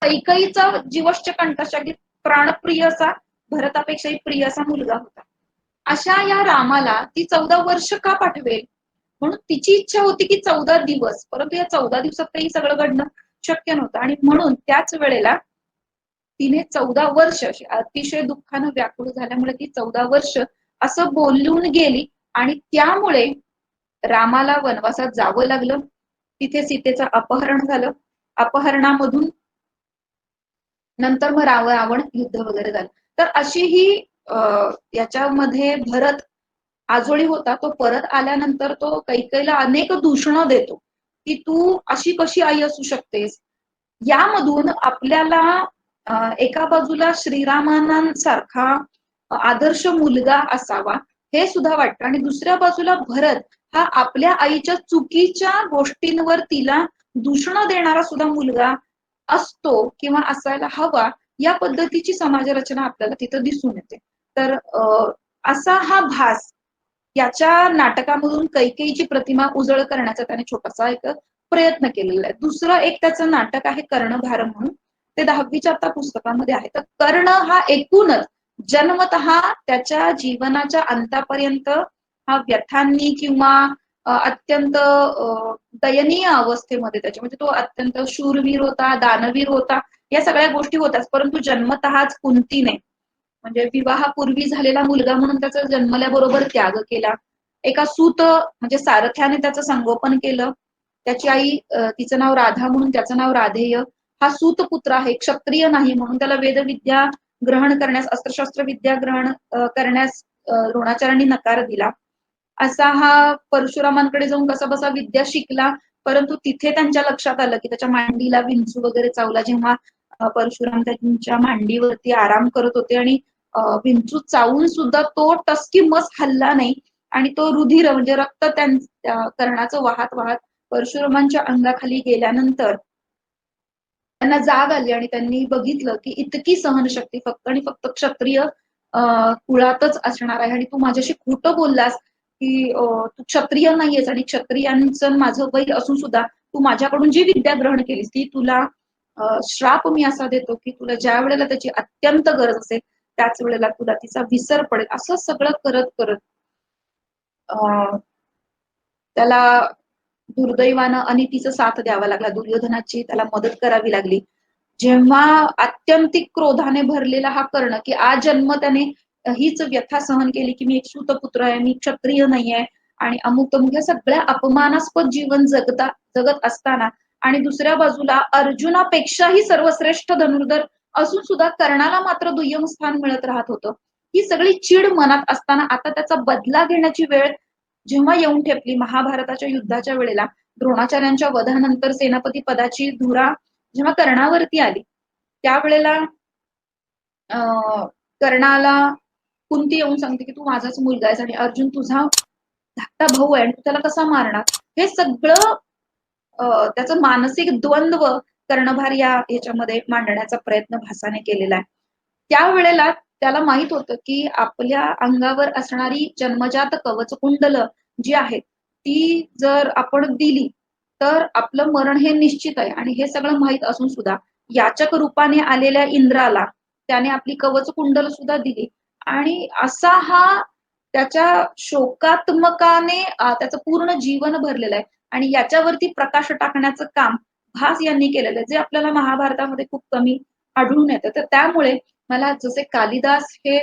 कैकेयीचा जीवश्च कंठशाली प्राणप्रिय असा भरतापेक्षाही प्रिय असा मुलगा होता. अशा या रामाला ती 14 वर्ष का पाठवेल, म्हणून तिची इच्छा होती की 14 दिवस, परंतु या 14 दिवसात काही सगळं घडणं शक्य नव्हतं आणि म्हणून त्याच वेळेला तिने 14 वर्ष अतिशय दुःखानं व्याकुळ झाल्यामुळे ती 14 वर्ष असं बोलून गेली आणि त्यामुळे रामाला वनवासात जावं लागलं. तिथे सीतेचं अपहरण झालं. अपहरणामधून नंतर मग रावण युद्ध वगैरे झालं. तर अशी ही याच्यामध्ये भरत आजोळी होता, तो परत आल्यानंतर तो कैकेयीला अनेक दूषणं देतो की तू अशी कशी आई असू शकतेस. यामधून आपल्याला एका बाजूला श्रीरामांसारखा आदर्श मुलगा असावा हे सुद्धा वाटतं आणि दुसऱ्या बाजूला भरत हा आपल्या आईच्या चुकीच्या गोष्टींवर तिला दूषणं देणारा सुद्धा मुलगा असतो किंवा असायला हवा, या पद्धतीची समाज रचना आपल्याला तिथं दिसून येते. तर असा हा भास याच्या नाटकामधून कैकेयीची प्रतिमा उजळ करण्याचा त्याने छोटासा एक प्रयत्न केलेला आहे. दुसरं एक त्याचं नाटक आहे कर्णभार म्हणून, ते 10वीच्या आता पुस्तकामध्ये आहे. तर कर्ण हा एकूणच जन्मतः त्याच्या जीवनाच्या अंतापर्यंत हा व्यथांनी किंवा अत्यंत दयनीय अवस्थेमध्ये त्याच्या, म्हणजे तो अत्यंत शूरवीर होता, दानवीर होता, या सगळ्या गोष्टी होत्याच, परंतु जन्मतःच कुंतीने म्हणजे विवाहापूर्वी झालेला मुलगा म्हणून त्याचा जन्मल्याबरोबर त्याग केला. एका सूत म्हणजे सारथ्याने त्याचं संगोपन केलं. त्याची आई तिचं नाव राधा म्हणून त्याचं नाव राधेय. हा सूतपुत्र आहे, क्षत्रिय नाही म्हणून त्याला वेदविद्या ग्रहण करण्यास, अस्त्रशस्त्र विद्या ग्रहण करण्यास द्रोणाचार्यांनी नकार दिला. असा हा परशुरामांकडे जाऊन कसा बसा विद्या शिकला परंतु तिथे त्यांच्या लक्षात आलं की त्याच्या मांडीला विंचू वगैरे चावला, जेव्हा परशुराम त्यांच्या मांडीवरती आराम करत होते आणि विंचू चावून सुद्धा तो टसकी मस हल्ला नाही आणि तो रुधिर म्हणजे रक्त कर्णाचं वाहत वाहत परशुरामांच्या अंगाखाली गेल्यानंतर त्यांना जाग आली आणि त्यांनी बघितलं की इतकी सहनशक्ती फक्त आणि फक्त क्षत्रिय कुळातच असणार आहे आणि तू माझ्याशी खोटं बोललास की तू क्षत्रिय नाहीयेस आणि क्षत्रियांचं माझं वैर असून सुद्धा तू माझ्याकडून जी विद्या ग्रहण केलीस ती तुला श्राप मी असा देतो की तुला ज्या वेळेला त्याची अत्यंत गरज असेल त्याच वेळेला तुला तिचा विसर पडेल. असं सगळं करत करत त्याला दुर्दैवानं अनितीचा साथ द्यावा लागला, दुर्योधनाची त्याला मदत करावी लागली. जेव्हा अत्यंतिक क्रोधाने भरलेला हा कर्ण की आज जन्म त्याने हीच व्यथा सहन केली की मी एक सूतपुत्र आहे, मी क्षत्रिय नाहीये आणि अमुक तमुक या सगळ्या अपमानास्पद जीवन जगत असताना आणि दुसऱ्या बाजूला अर्जुनापेक्षाही सर्वश्रेष्ठ धनुर्धर असून सुद्धा कर्णाला मात्र दुय्यम स्थान मिळत राहत होतं. ही सगळी चीड मनात असताना आता त्याचा बदला घेण्याची वेळ जेव्हा येऊन ठेपली महाभारताच्या युद्धाच्या वेळेला, द्रोणाचार्यांच्या वधानंतर सेनापती पदाची धुरा जेव्हा कर्णावरती आली त्यावेळेला कर्णाला कुंती येऊन सांगते की तू माझाच मुलगा आहेस आणि अर्जुन तुझा धाकटा भाऊ आहे आणि तू त्याला कसा मारणार. हे सगळं त्याचं मानसिक द्वंद्व कर्णभार याच्यामध्ये मांडण्याचा प्रयत्न भासाने केलेला आहे. त्यावेळेला त्याला माहित होतं की आपल्या अंगावर असणारी जन्मजात कवच कुंडल जी आहेत ती जर आपण दिली तर आपलं मरण हे निश्चित आहे आणि हे सगळं माहित असून सुद्धा याचक रूपाने आलेल्या इंद्राला त्याने आपली कवच कुंडल सुद्धा दिली आणि असा हा त्याच्या शोकात्मकाने त्याचं पूर्ण जीवन भरलेलं आहे आणि याच्यावरती प्रकाश टाकण्याचं काम भास यांनी केलेलं आहे, जे आपल्याला महाभारतामध्ये खूप कमी आढळून येतं. तर त्यामुळे मला जसे कालिदास हे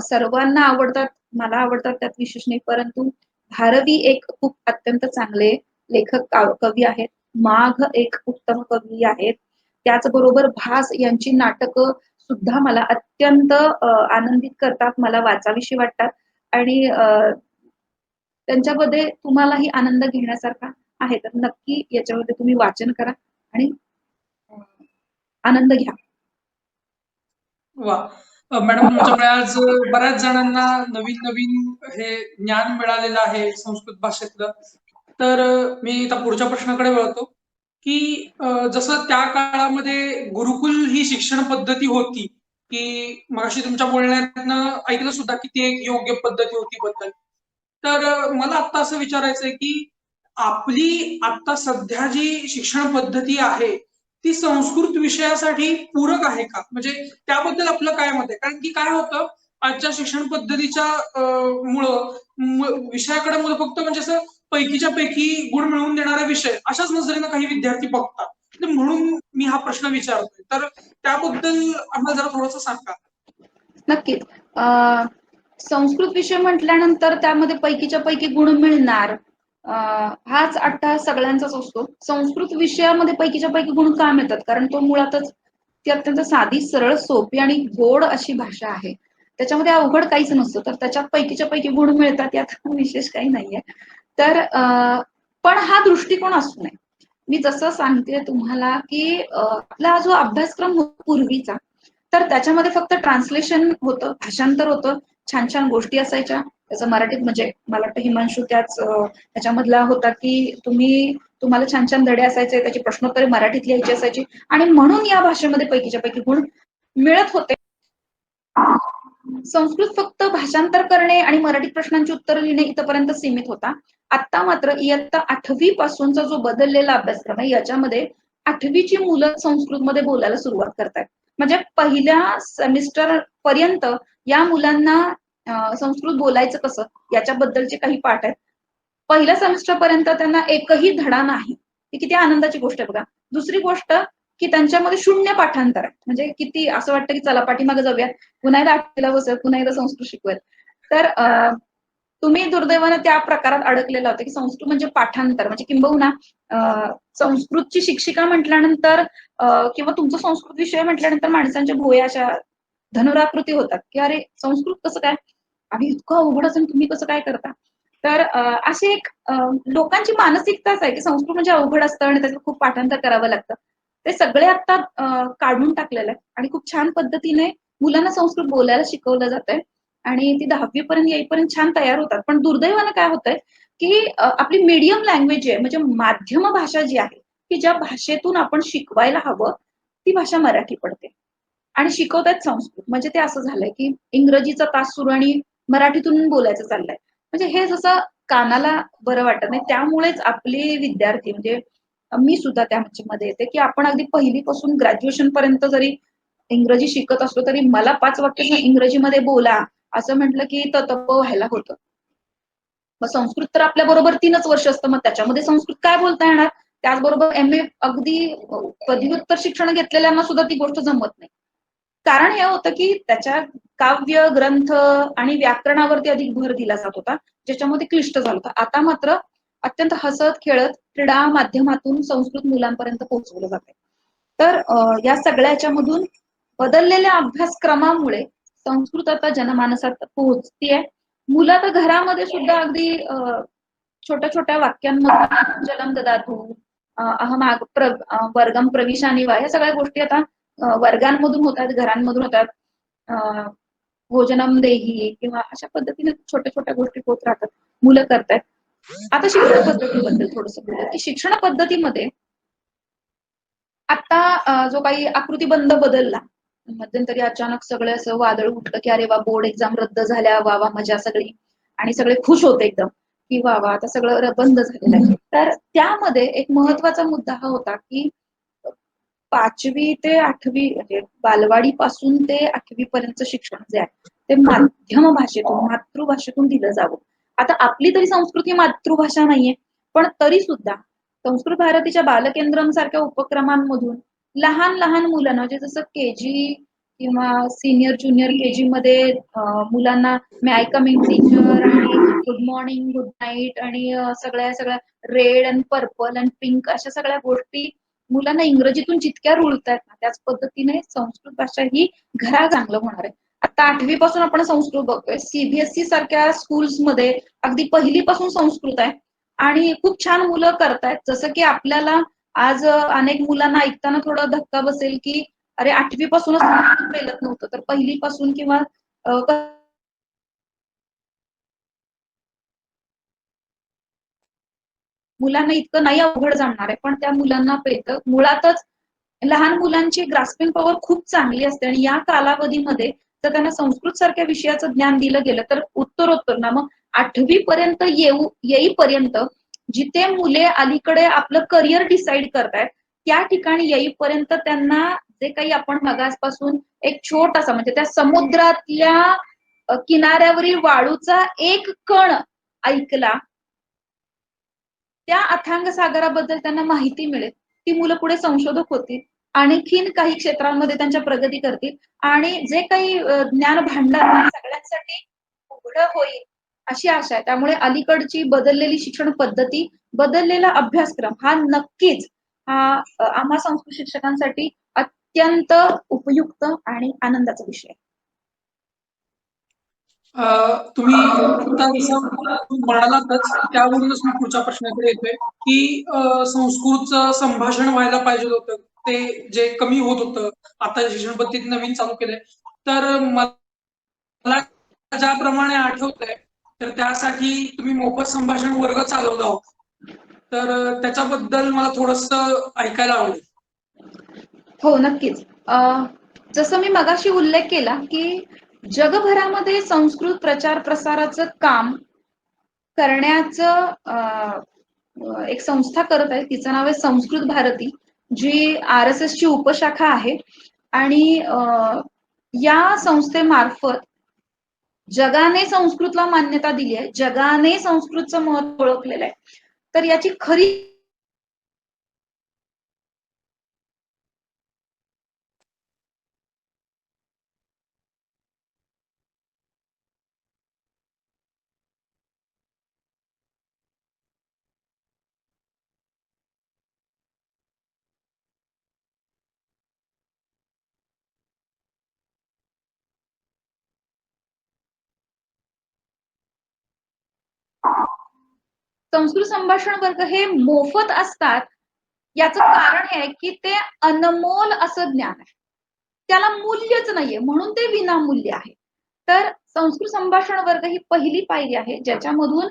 सर्वांना आवडतात, मला आवडतात त्यात विशेष नाही, परंतु भारवी एक खूप अत्यंत चांगले लेखक कवी आहेत, माघ एक उत्तम कवी आहेत, त्याचबरोबर भास यांची नाटकं सुद्धा मला अत्यंत आनंदित करतात, मला वाचावीशी वाटतात आणि त्यांच्यामध्ये तुम्हालाही आनंद घेण्यासारखा आहे. तर नक्की याच्यामध्ये तुम्ही वाचन करा आणि आनंद घ्या. वा मॅडम, तुमच्यामुळे आज बऱ्याच जणांना नवीन नवीन हे ज्ञान मिळालेलं आहे संस्कृत भाषेतलं. तर मी आता पुढच्या प्रश्नाकडे वळतो की जसं त्या काळामध्ये गुरुकुल ही शिक्षण पद्धती होती की मगाशी तुमच्या बोलण्यातनं ऐकलं सुद्धा की ती एक योग्य पद्धती होती बद्दल. तर मला आता असं विचारायचंय की आपली आता सध्या जी शिक्षण पद्धती आहे ती संस्कृत विषयासाठी पूरक आहे का? म्हणजे त्याबद्दल आपलं काय मत आहे? कारण की काय होतं आजच्या शिक्षण पद्धतीच्या विषयाकडे मुलं फक्त म्हणजे असं पैकीच्या पैकी गुण मिळवून देणारा विषय अशाच नजरेनं काही विद्यार्थी बघतात. म्हणून मी हा प्रश्न विचारतोय. तर त्याबद्दल आम्हाला जरा थोडंसं सांगा. नक्कीच. संस्कृत विषय म्हटल्यानंतर त्यामध्ये पैकीच्या पैकी गुण मिळणार हाच अट्टाहास सगळ्यांचाच असतो. संस्कृत विषयामध्ये पैकीच्या पैकी गुण का मिळतात? कारण तो मुळातच ती अत्यंत साधी, सरळ, सोपी आणि गोड अशी भाषा आहे. त्याच्यामध्ये अवघड काहीच नसतं. तर त्याच्यात पैकीच्या पैकी गुण मिळतात यात विशेष काही नाहीये. तर पण हा दृष्टिकोन असू नये. मी जसं सांगते तुम्हाला की आपला जो अभ्यासक्रम पूर्वीचा तर त्याच्यामध्ये फक्त ट्रान्सलेशन होतं, भाषांतर होतं, छान छान गोष्टी असायच्या. त्याचं मराठीत म्हणजे मला वाटतं हिमांशू त्याच्यामधला होता की तुम्हाला छान छान धडे असायचे, त्याची प्रश्नोत्तरे मराठीत लिहायची असायची आणि म्हणून या भाषेमध्ये पैकीच्या पैकी गुण मिळत होते. संस्कृत फक्त भाषांतर करणे आणि मराठी प्रश्नांची उत्तरं लिहिणे इथपर्यंत सीमित होता. आता मात्र इयत्ता 8वी पासूनचा जो बदललेला अभ्यासक्रम आहे याच्यामध्ये 8वीची मुलं संस्कृतमध्ये बोलायला सुरुवात करतात. म्हणजे पहिल्या सेमिस्टर पर्यंत या मुलांना संस्कृत बोलायचं कसं याच्याबद्दलचे काही पाठ आहेत. पहिल्या सेमिस्टर पर्यंत त्यांना एकही धडा नाही. ही किती आनंदाची गोष्ट आहे बघा. दुसरी गोष्ट की त्यांच्यामध्ये शून्य पाठांतर आहे. म्हणजे किती असं वाटतं की चला पाठीमागे जाऊया, पुन्हा एकदा 8वीला बसूया, पुन्हा एकदा संस्कृत शिकूयात. तर तुम्ही दुर्दैवानं त्या प्रकारात अडकलेला होता की संस्कृत म्हणजे पाठांतर म्हणजे किंबहुना संस्कृतची शिक्षिका म्हटल्यानंतर किंवा तुमचा संस्कृत विषय म्हटल्यानंतर माणसांच्या भोया अशा धनुराकृती होतात की अरे संस्कृत कसं काय आणि इतकं अवघड असून तुम्ही कसं काय करता. तर अशी एक लोकांची मानसिकताच आहे की संस्कृत म्हणजे अवघड असतं आणि त्याचं खूप पाठांतर करावं लागतं. ते सगळे आता काढून टाकलेलं आहे आणि खूप छान पद्धतीने मुलांना संस्कृत बोलायला शिकवलं जातंय आणि ती 10वी पर्यंत येईपर्यंत छान तयार होतात. पण दुर्दैवानं काय होतंय की आपली मीडियम लँग्वेज जी आहे म्हणजे माध्यम भाषा जी आहे, की ज्या भाषेतून आपण शिकवायला हवं, ती भाषा मराठी पडते. आणि शिकवतायत संस्कृत. म्हणजे ते असं झालंय, की इंग्रजीचा तास सुरू आणि मराठीतून बोलायचं चाललंय. म्हणजे हे जसं कानाला बरं वाटत नाही. त्यामुळेच आपले विद्यार्थी म्हणजे मी सुद्धा त्यामध्ये येते, की आपण अगदी 1ली पासून ग्रॅज्युएशन पर्यंत जरी इंग्रजी शिकत असलो, तरी मला 5 वाक्य इंग्रजीमध्ये बोला, असं म्हटलं की तप व्हायला होतं. मग संस्कृत तर आपल्याबरोबर 3च वर्ष असतं. मग त्याच्यामध्ये संस्कृत काय बोलता येणार? त्याचबरोबर एम-ए अगदी पदव्युत्तर शिक्षण घेतलेल्यांना सुद्धा ती गोष्ट जमत नाही. कारण हे होतं की त्याच्या काव्य, ग्रंथ आणि व्याकरणावरती अधिक भर दिला जात होता, ज्याच्यामध्ये क्लिष्ट झालं होतं. आता मात्र अत्यंत हसत-खेळत क्रीडा माध्यमातून संस्कृत मुलांपर्यंत पोहोचवलं जातंय. तर या सगळ्या ह्याच्यामधून बदललेल्या अभ्यासक्रमामुळे संस्कृत आता जनमानसात पोहोचतीये. मुलं तर घरामध्ये सुद्धा अगदी छोट्या-छोट्या वाक्यांमधून जलम ददातु, अहम वर्गम प्रविशानि वा, ह्या सगळ्या गोष्टी आता वर्गांमधून होतात, घरांमधून होतात. अ, भोजनम देही किंवा अशा पद्धतीने छोट्या-छोट्या गोष्टी होत राहतात. मुलं करतायत. आता शिक्षण पद्धतीबद्दल थोडंसं बोलूया, की शिक्षण पद्धतीमध्ये आता जो काही आकृतिबंध बदलला. मध्यंतरी अचानक सगळे असं वादळ उठलं, की अरे वाह! बोर्ड एक्झाम रद्द झाल्या, वाह! वाह! मजा सगळी आणि सगळे खुश होते एकदम, की वाह! वाह! आता सगळं बंद झालेलं आहे. तर त्यामध्ये एक महत्त्वाचा मुद्दा हा होता, की 5वी ते 8वी म्हणजे बालवाडीपासून ते 8वी पर्यंतचं शिक्षण जे आहे, ते माध्यम भाषेतून, मातृभाषेतून दिलं जावं. आता आपली तरी संस्कृत ही मातृभाषा नाहीये, पण तरी सुद्धा संस्कृत भारतीच्या बालकेंद्रम सारख्या उपक्रमांमधून लहान-लहान मुलांना म्हणजे जसं के-जी किंवा सीनियर, ज्युनियर के-जीमध्ये मुलांना मे आय कम इन टीचर आणि गुड मॉर्निंग, गुड नाईट आणि सगळ्या red and purple and pink अशा सगळ्या गोष्टी मुलांना इंग्रजीतून जितक्या रुळतायत ना, त्याच पद्धतीने संस्कृत भाषा ही घरा चांगलं होणार आहे. आता 8वी पासून आपण संस्कृत बघतोय. सी सारख्या स्कूल्समध्ये अगदी 1ली पासून संस्कृत आहे आणि खूप छान मुलं करतायत. जसं की आपल्याला आज अनेक मुलांना ऐकताना थोडा धक्का बसेल, की अरे 8वी पासूनच संस्कृत पेलत नव्हतं. तर 1ली पासून किंवा अ, मुलांना इतकं नाही अवघड जाणार आहे, पण त्या मुलांना पेलतं. मुळातच लहान मुलांची ग्रास्पिंग पॉवर खूप चांगली असते आणि या कालावधीमध्ये जर त्यांना संस्कृत सारख्या विषयाचं ज्ञान दिलं गेलं तर उत्तरोत्तर ना मग 8वी पर्यंत येईपर्यंत जिथे मुले अलीकडे आपलं करिअर डिसाईड करतायत त्या ठिकाणी येईपर्यंत त्यांना जे काही आपण मगासपासून एक छोटासा म्हणजे त्या समुद्रातल्या किनाऱ्यावरील वाळूचा एक कण ऐकला त्या अथांग सागराबद्दल त्यांना माहिती मिळेल. ती मुलं पुढे संशोधक होतील. आणखीन काही क्षेत्रांमध्ये त्यांच्या प्रगती करतील आणि जे काही ज्ञान भांडार आहे सगळ्यांसाठी उघडं होईल, अशी आशा आहे. त्यामुळे अलीकडची बदललेली शिक्षण पद्धती, बदललेला अभ्यासक्रम हा नक्कीच आम्हा संस्कृत शिक्षकांसाठी अत्यंत उपयुक्त आणि आनंदाचा विषय आहे. तुम्ही आता जसं म्हणालातच त्यावरूनच मी पुढच्या प्रश्नाकडे येतोय, की संस्कृतचं संभाषण व्हायला पाहिजे होतं. ते जे कमी होत होतं, आता शिक्षण पद्धतीत नवीन चालू केलंय. तर मला ज्याप्रमाणे आठवतंय, तर त्यासाठी तुम्ही मोफत संभाषण वर्ग चालवला होता. तर त्याच्याबद्दल मला थोडंसं ऐकायला आवडेल. हो, नक्कीच. जसं मी मगाशी उल्लेख केला, की जगभरामध्ये संस्कृत प्रचार-प्रसाराचं काम करण्याचं एक संस्था करत आहे. तिचं नाव आहे संस्कृत भारती, जी आर-एस-एसची उपशाखा आहे आणि या संस्थेमार्फत जगाने संस्कृतला मान्यता दिली आहे. जगाने संस्कृतचं महत्त्व ओळखलेलं आहे. तर याची खरी संस्कृत संभाषण वर्ग हे मोफत असतात, याचं कारण हे आहे की ते अनमोल असं ज्ञान आहे, त्याला मूल्यच नाहीये म्हणून ते विनामूल्य आहे. तर संस्कृत संभाषण वर्ग ही पहिली पायरी आहे, ज्याच्यामधून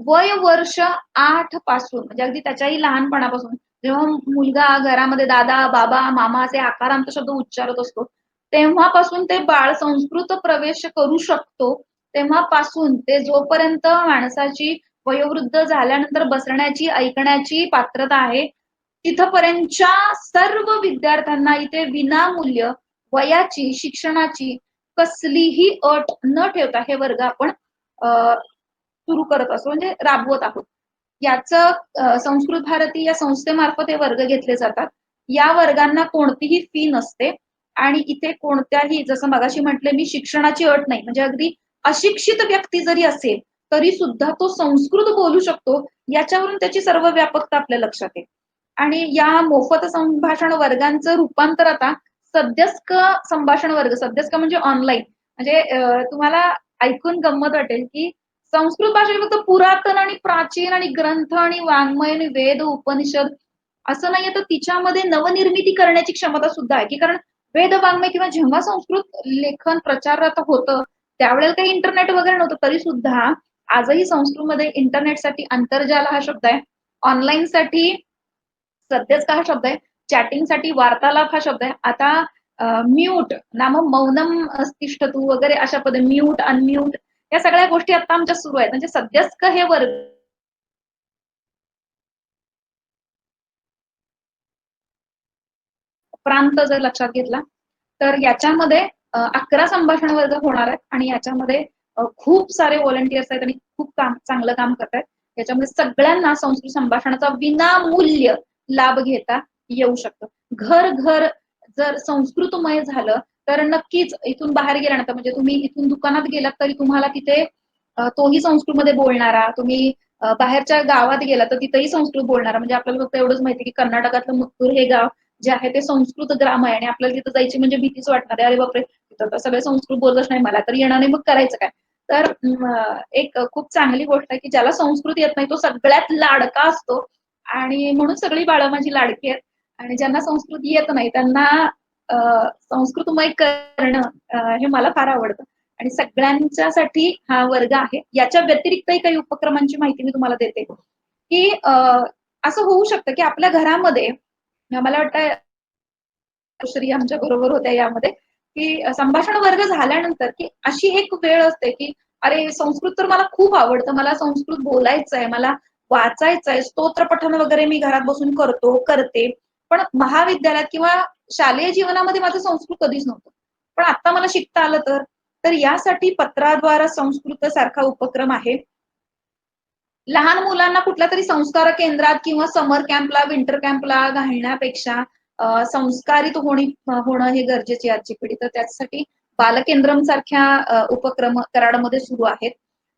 वय वर्ष 8 पासून म्हणजे अगदी त्याच्याही लहानपणापासून जेव्हा मुलगा घरामध्ये दादा, बाबा, मामा असे आकारांत शब्द उच्चारत असतो, तेव्हापासून ते बाळ संस्कृत प्रवेश करू शकतो. तेव्हापासून ते जोपर्यंत माणसाची वयोवृद्ध झाल्यानंतर बसण्याची, ऐकण्याची पात्रता आहे, तिथपर्यंतच्या सर्व विद्यार्थ्यांना इथे विनामूल्य वयाची, शिक्षणाची कसलीही अट न ठेवता हे वर्ग आपण सुरू करत असतो, म्हणजे राबवत आहोत. याचं संस्कृत भारती या संस्थेमार्फत हे वर्ग घेतले जातात. या वर्गांना कोणतीही फी नसते आणि इथे कोणत्याही, जसं मगाशी म्हटले मी, शिक्षणाची अट नाही. म्हणजे अगदी अशिक्षित व्यक्ती जरी असेल तरी सुद्धा तो संस्कृत बोलू शकतो, याच्यावरून त्याची सर्व व्यापकता आपल्या लक्षात येईल. आणि या मोफत संभाषण वर्गांचं रूपांतर आता सद्यस्क संभाषण वर्ग, सद्यस्क म्हणजे ऑनलाईन, म्हणजे तुम्हाला ऐकून गंमत वाटेल की संस्कृत भाषा फक्त पुरातन आणि प्राचीन आणि ग्रंथ आणि वाङ्मय आणि वेद उपनिषद असं नाहीये, तर तिच्यामध्ये नवनिर्मिती करण्याची क्षमता सुद्धा आहे. की कारण वेद वाङ्मय किंवा जेव्हा संस्कृत लेखन प्रचारात होतं त्यावेळेला काही इंटरनेट वगैरे नव्हतं, तरी सुद्धा आजही संस्कृतमध्ये इंटरनेटसाठी आंतरजाल हा शब्द आहे, ऑनलाईन साठी सध्याच हा शब्द आहे, चॅटिंगसाठी वार्तालाप हा शब्द आहे. आता म्यूट नाम मौनम तिष्ठतु वगैरे अशा पद्धती, म्यूट अनम्यूट या सगळ्या गोष्टी आता आमच्या सुरू आहेत. म्हणजे सध्याच हे वर्ग प्रांत जर लक्षात घेतला तर याच्यामध्ये 11 संभाषण वर्ग होणार आहेत आणि याच्यामध्ये खूप सारे व्हॉलंटियर्स आहेत आणि खूप चांगलं काम करत आहेत. याच्यामध्ये सगळ्यांना संस्कृत संभाषणाचा विनामूल्य लाभ घेता येऊ शकतो. घर घर जर संस्कृतमय झालं तर नक्कीच इथून बाहेर गेल्यानंतर, म्हणजे तुम्ही इथून दुकानात गेलात तरी तुम्हाला तिथे तोही संस्कृतमध्ये बोलणारा, तुम्ही बाहेरच्या गावात गेला तर तिथेही संस्कृत बोलणारा, म्हणजे आपल्याला फक्त एवढंच माहिती की कर्नाटकातलं मुत्तूर हे गाव जे आहे ते संस्कृत ग्राम आहे आणि आपल्याला तिथं जायची म्हणजे भीतीच वाटणार आहे, अरे बापरे तिथं तर सगळे संस्कृत बोलतच नाही, मला तर येणार नाही, मग करायचं काय. तर एक खूप चांगली गोष्ट आहे की ज्याला संस्कृत येत नाही तो सगळ्यात लाडका असतो आणि म्हणून सगळी बाळं माझी लाडकी आहेत. आणि ज्यांना संस्कृत येत नाही त्यांना संस्कृतमय करणं हे मला फार आवडतं आणि सगळ्यांच्यासाठी हा वर्ग आहे. याच्या व्यतिरिक्तही काही उपक्रमांची माहिती मी तुम्हाला देते की असं होऊ शकतं की आपल्या घरामध्ये, मला वाटतं श्री आमच्या बरोबर होत्या यामध्ये, की संभाषण वर्ग झाल्यानंतर की अशी एक वेळ असते की अरे संस्कृत तर मला खूप आवडतं, मला संस्कृत बोलायचं आहे, मला वाचायचं आहे, स्तोत्र पठण वगैरे मी घरात बसून करते, पण महाविद्यालयात किंवा शालेय जीवनामध्ये माझं संस्कृत कधीच नव्हतं, पण आता मला शिकता आलं तर यासाठी पत्राद्वारा संस्कृत सारखा उपक्रम आहे. लहान मुलांना कुठल्या तरी संस्कार केंद्रात किंवा समर कॅम्पला, विंटर कॅम्पला घालण्यापेक्षा संस्कारित होणं हे गरजेचे आहे आजची पिढी. तर त्यासाठी बालकेंद्रम सारख्या उपक्रम कराडमध्ये सुरू आहेत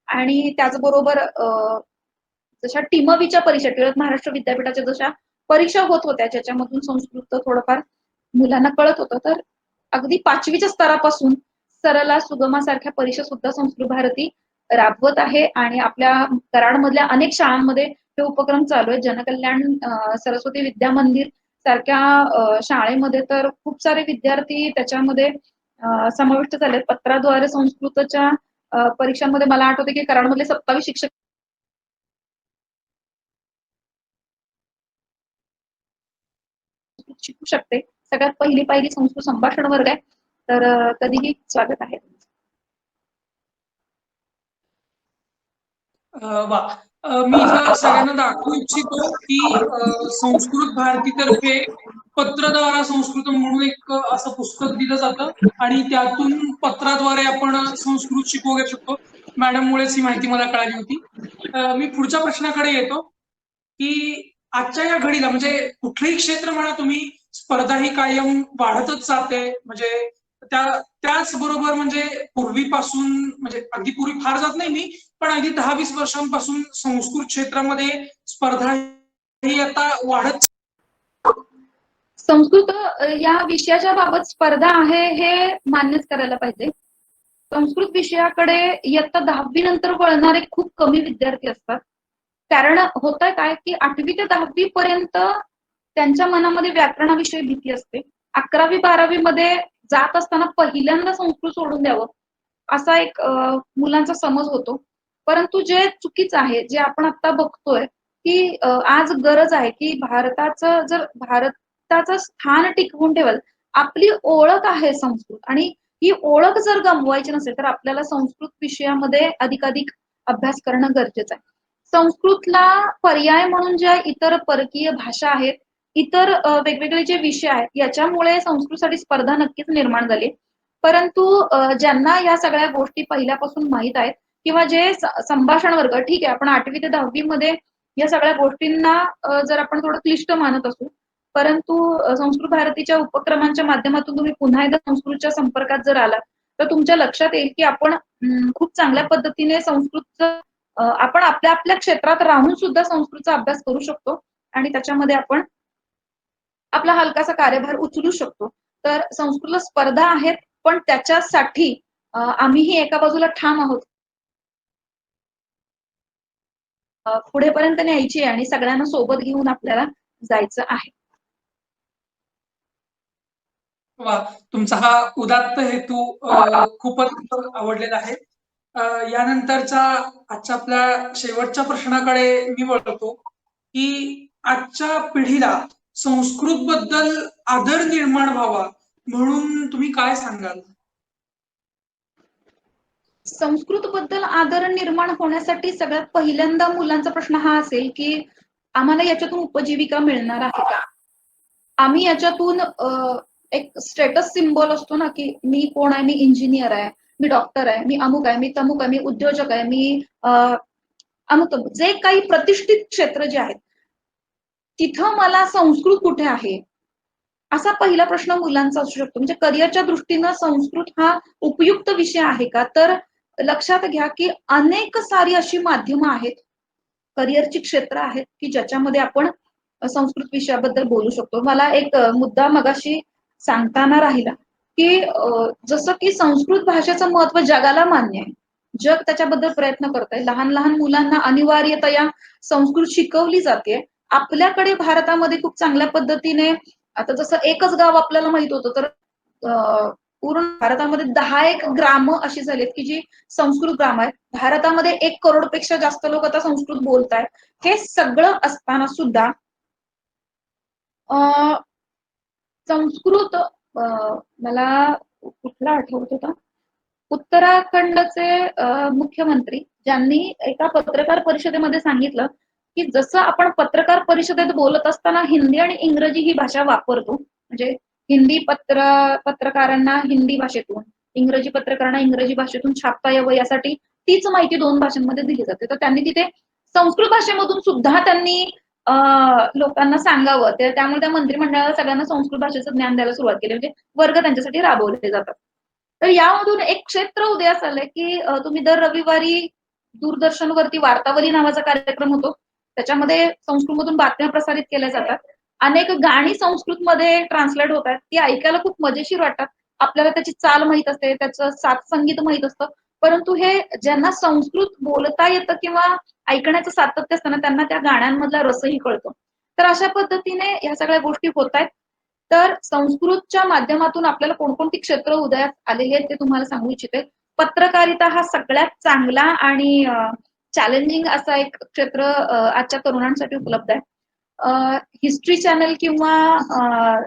आणि त्याचबरोबर जशा टिमवीच्या परीक्षा, टिळक महाराष्ट्र विद्यापीठाच्या जशा परीक्षा होत होत्या ज्याच्यामधून संस्कृत थोडंफार मुलांना कळत होतं, तर अगदी 5वीच्या स्तरापासून सरला सुगमा सारख्या परीक्षा सुद्धा संस्कृत भारती राबवत आहे आणि आपल्या कराडमधल्या अनेक शाळांमध्ये हे उपक्रम चालू आहेत. जनकल्याण सरस्वती विद्या मंदिर सारख्या शाळेमध्ये तर खूप सारे विद्यार्थी त्याच्यामध्ये समाविष्ट झाले. पत्राद्वारे संस्कृतच्या परीक्षांमध्ये मला आठवते की कराडमधले 27 शिक्षक शिकू शकते. सगळ्यात पहिली पायरी संस्कृत संभाषण वर्ग आहे, तर कधीही स्वागत आहे. वा. मी इथं सगळ्यांना दाखवू इच्छितो की संस्कृत भारतीतर्फे पत्रद्वारा संस्कृत म्हणून एक असं पुस्तक दिलं जातं आणि त्यातून पत्राद्वारे आपण संस्कृत शिकवू शकतो. मॅडम मुळेच ही माहिती मला कळाली होती. मी पुढच्या प्रश्नाकडे येतो की आजच्या या घडीला म्हणजे कुठलंही क्षेत्र म्हणा तुम्ही, स्पर्धा ही कायम वाढतच जाते. म्हणजे त्याचबरोबर म्हणजे पूर्वीपासून, म्हणजे अगदी पूर्वी फार जात नाही मी, पण अगदी 10-20 वर्षांपासून संस्कृत क्षेत्रामध्ये स्पर्धा ही आता वाढत. संस्कृत या विषयाच्या बाबत स्पर्धा आहे हे मान्यच करायला पाहिजे. संस्कृत विषयाकडे इयत्ता 10वी नंतर वळणारे खूप कमी विद्यार्थी असतात कारण होतंय काय की 8वी ते 10वी पर्यंत त्यांच्या मनामध्ये व्याकरणाविषयी भीती असते. 11वी 12वी मध्ये जात असताना पहिल्यांदा संस्कृत सोडून द्यावं असा एक मुलांचा समज होतो. परंतु जे चुकीचं आहे, जे आपण आता बघतोय की आज गरज आहे की भारताचं स्थान टिकवून ठेवाल, आपली ओळख आहे संस्कृत आणि ही ओळख जर गमवायची नसेल तर आपल्याला संस्कृत विषयामध्ये अधिकाधिक अभ्यास करणं गरजेचं आहे. संस्कृतला पर्याय म्हणून ज्या इतर परकीय भाषा आहेत, इतर वेगवेगळे जे विषय आहेत, याच्यामुळे संस्कृतसाठी स्पर्धा नक्कीच निर्माण झाली. परंतु ज्यांना या सगळ्या गोष्टी पहिल्यापासून माहीत आहेत किंवा जे संभाषण वर्ग, ठीक आहे, आपण 8वी ते 10वी मध्ये या सगळ्या गोष्टींना जर आपण थोडं क्लिष्ट मानत असू, परंतु संस्कृत भारतीच्या उपक्रमांच्या माध्यमातून तुम्ही पुन्हा एकदा संस्कृतच्या संपर्कात जर आलात, तर तुमच्या लक्षात येईल की आपण खूप चांगल्या पद्धतीने संस्कृतचं आपण आपल्या आपल्या क्षेत्रात राहून सुद्धा संस्कृतचा अभ्यास करू शकतो आणि त्याच्यामध्ये आपण आपला हलकासा कार्यभार उचलू शकतो. तर संस्कृतला स्पर्धा आहेत, पण त्याच्यासाठी आम्हीही एका बाजूला ठाम आहोत. पुढेपर्यंत न्यायची आहे आणि सगळ्यांना सोबत घेऊन आपल्याला जायचं आहे. वा, तुमचा हा उदात्त हेतू खूपच आवडलेला आहे. यानंतरचा आजच्या आपल्या शेवटच्या प्रश्नाकडे मी वळतो की आजच्या पिढीला संस्कृत बद्दल आदर निर्माण व्हावा म्हणून तुम्ही काय सांगाल? संस्कृत बद्दल आदर निर्माण होण्यासाठी सगळ्यात पहिल्यांदा मुलांचा प्रश्न हा असेल की आम्हाला याच्यातून उपजीविका मिळणार आहे का? आम्ही याच्यातून एक स्टेटस सिम्बॉल असतो ना की मी कोण आहे, मी इंजिनियर आहे, मी डॉक्टर आहे, मी अमुक आहे, मी तमुक आहे, मी उद्योजक आहे, मी अमुक जे काही प्रतिष्ठित क्षेत्र जे आहेत, तिथं मला संस्कृत कुठे आहे असा पहिला प्रश्न मुलांचा असू शकतो. म्हणजे करिअरच्या दृष्टीनं संस्कृत हा उपयुक्त विषय आहे का? तर लक्षात घ्या की अनेक सारी अशी माध्यमं आहेत, करिअरची क्षेत्र आहेत की ज्याच्यामध्ये आपण संस्कृत विषयाबद्दल बोलू शकतो. मला एक मुद्दा मगाशी सांगताना राहिला की जसं की संस्कृत भाषेचं महत्व जगाला मान्य आहे. जग त्याच्याबद्दल प्रयत्न करत आहे. लहान लहान मुलांना अनिवार्यतया संस्कृत शिकवली जाते. आपल्याकडे भारतामध्ये खूप चांगल्या पद्धतीने आता जसं एकच गाव आपल्याला माहित होतं तर पूर्ण भारतामध्ये 10 ग्राम अशी झालीत की जी संस्कृत ग्राम आहेत. भारतामध्ये 1 करोडपेक्षा जास्त लोक आता संस्कृत बोलतायत. हे सगळं असताना सुद्धा संस्कृत मला कुठला आठवत होता, उत्तराखंडचे मुख्यमंत्री ज्यांनी एका पत्रकार परिषदेमध्ये सांगितलं की जसं आपण पत्रकार परिषदेत बोलत असताना हिंदी आणि इंग्रजी ही भाषा वापरतो, म्हणजे हिंदी पत्रकारांना हिंदी भाषेतून, इंग्रजी पत्रकारांना इंग्रजी भाषेतून छापता यावं यासाठी तीच माहिती 2 भाषांमध्ये दिली जाते. तर त्यांनी तिथे संस्कृत भाषेमधून सुद्धा त्यांनी लोकांना सांगावं. त्यामुळे त्या मंत्रिमंडळाला सगळ्यांना संस्कृत भाषेचं ज्ञान द्यायला सुरुवात केली. म्हणजे वर्ग त्यांच्यासाठी राबवले जातात. तर यामधून एक क्षेत्र उदयास आलंय की तुम्ही दर रविवारी दूरदर्शनवरती वार्तावली नावाचा कार्यक्रम होतो. त्याच्यामध्ये संस्कृतमधून बातम्या प्रसारित केल्या जातात. अनेक गाणी संस्कृतमध्ये ट्रान्सलेट होतात. ती ऐकायला खूप मजेशीर वाटतात. आपल्याला त्याची चाल माहीत असते, त्याचं साथसंगीत माहीत असतं. परंतु हे ज्यांना संस्कृत बोलता येतं किंवा ऐकण्याचं सातत्य असतं ना, त्यांना त्या गाण्यांमधला रसही कळतो. तर अशा पद्धतीने ह्या सगळ्या गोष्टी होतायत. तर संस्कृतच्या माध्यमातून आपल्याला कोणकोणती क्षेत्र उदयास आलेली आहेत ते तुम्हाला सांगू इच्छिते. पत्रकारिता हा सगळ्यात चांगला आणि चॅलेंजिंग असा एक क्षेत्र आजच्या तरुणांसाठी उपलब्ध आहे. हिस्ट्री चॅनल किंवा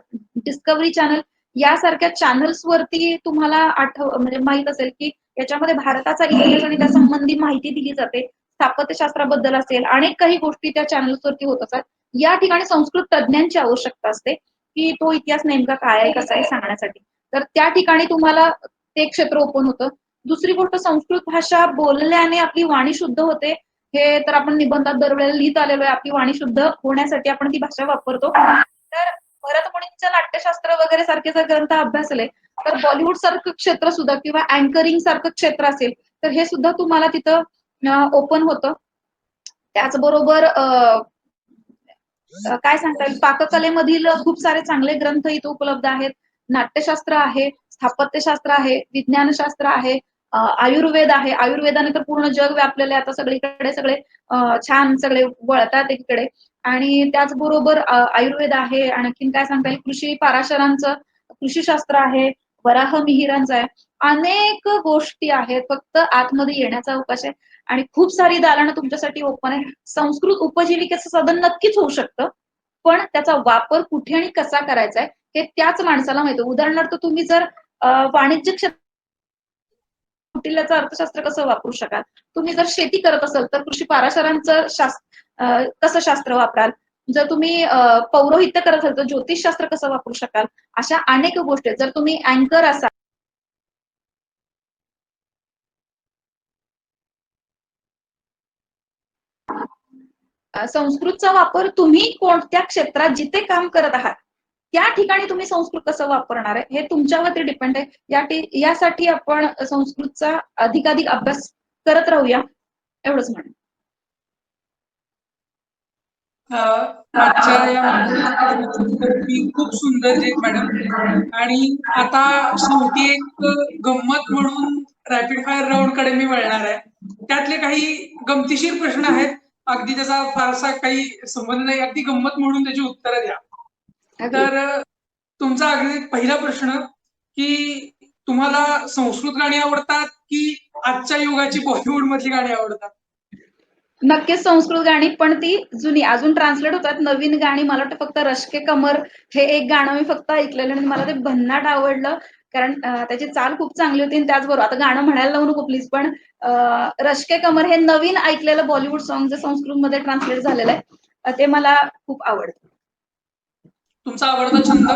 डिस्कव्हरी चॅनल यासारख्या चॅनल्स वरती तुम्हाला म्हणजे माहित असेल की याच्यामध्ये भारताचा इतिहास आणि त्या संबंधी माहिती दिली जाते. स्थापत्यशास्त्राबद्दल असेल, अनेक काही गोष्टी त्या चॅनल्सवरती होत असतात. या ठिकाणी संस्कृत तज्ञांची आवश्यकता असते की तो इतिहास नेमका काय आहे, कसा आहे सांगण्यासाठी. तर त्या ठिकाणी तुम्हाला ते क्षेत्र ओपन होतं. दुसरी गोष्ट, संस्कृत भाषा बोलल्याने आपली वाणी शुद्ध होते. हे तर आपण निबंधात दरवेळेला लिहित आलेलो आहे. आपली वाणी शुद्ध होण्यासाठी आपण ती भाषा वापरतो. तर भरतमुनींचं नाट्यशास्त्र वगैरे सारखे जर ग्रंथ अभ्यासले तर बॉलिवूड सारखं क्षेत्र सुद्धा किंवा अँकरिंग सारखं क्षेत्र असेल तर हे सुद्धा तुम्हाला तिथं ओपन होतं. त्याचबरोबर काय सांगता येईल, पाककलेमधील खूप सारे चांगले ग्रंथ इथे उपलब्ध आहेत. नाट्यशास्त्र आहे, स्थापत्यशास्त्र आहे, विज्ञानशास्त्र आहे, आयुर्वेद आहे. आयुर्वेदाने तर पूर्ण जग व्यापलेलं आहे. आता सगळीकडे सगळे छान सगळे वळतात एकीकडे. आणि त्याचबरोबर आयुर्वेद आहे. आणखीन काय सांगता येईल, कृषी पाराशरांचं कृषीशास्त्र आहे, वराह मिहिरांचं आहे. अनेक गोष्टी आहेत. फक्त आतमध्ये येण्याचा अवकाश आहे आणि खूप सारी दालनं तुमच्यासाठी ओपन आहे. संस्कृत उपजीविकेचं साधन नक्कीच होऊ शकतं, पण त्याचा वापर कुठे आणि कसा करायचा आहे हे त्याच माणसाला माहिती. उदाहरणार्थ तुम्ही जर वाणिज्य क्षेत्रात कौटिल्याचं अर्थशास्त्र कसं वापरू शकाल, तुम्ही जर शेती करत असाल तर कृषी पाराशरांचं कसं शास्त्र वापराल, जर तुम्ही पौरोहित्य करत असाल तर ज्योतिषशास्त्र कसं वापरू शकाल, अशा अनेक गोष्टी आहेत. जर तुम्ही अँकर असाल संस्कृतचा वापर तुम्ही कोणत्या क्षेत्रात जिथे काम करत आहात त्या ठिकाणी तुम्ही संस्कृत कसं वापरणार आहे हे तुमच्यावरती डिपेंड आहे. यासाठी आपण संस्कृतचा अधिकाधिक अभ्यास करत राहूया, एवढंच म्हणणं. आजच्या या मुलाखतीचं उत्तर तुम्ही खूप सुंदर देत मॅडम. आणि आता शेवटी एक गंमत म्हणून रॅपिड फायर राऊंड कडे मी वळणार आहे. त्यातले काही गमतीशीर प्रश्न आहेत, अगदी त्याचा फारसा काही संबंध नाही, अगदी गंमत म्हणून त्याची उत्तरं द्या. तर तुमचा अगदी पहिला प्रश्न की तुम्हाला संस्कृत गाणी आवडतात की आजच्या युगाची बॉलिवूड मधली गाणी आवडतात? नक्कीच संस्कृत गाणी, पण ती जुनी अजून ट्रान्सलेट होतात. नवीन गाणी मला वाटतं फक्त रश्के कमर हे एक गाणं मी फक्त ऐकलेलं आणि मला ते भन्नाट आवडलं, कारण त्याची चाल खूप चांगली होती. आणि त्याचबरोबर आता गाणं म्हणायला लावू नको प्लीज, पण रश्के कमर हे नवीन ऐकलेलं बॉलिवूड सॉन्ग जे संस्कृतमध्ये ट्रान्सलेट झालेलं आहे ते मला खूप आवडतं. तुमचा आवडता छंद?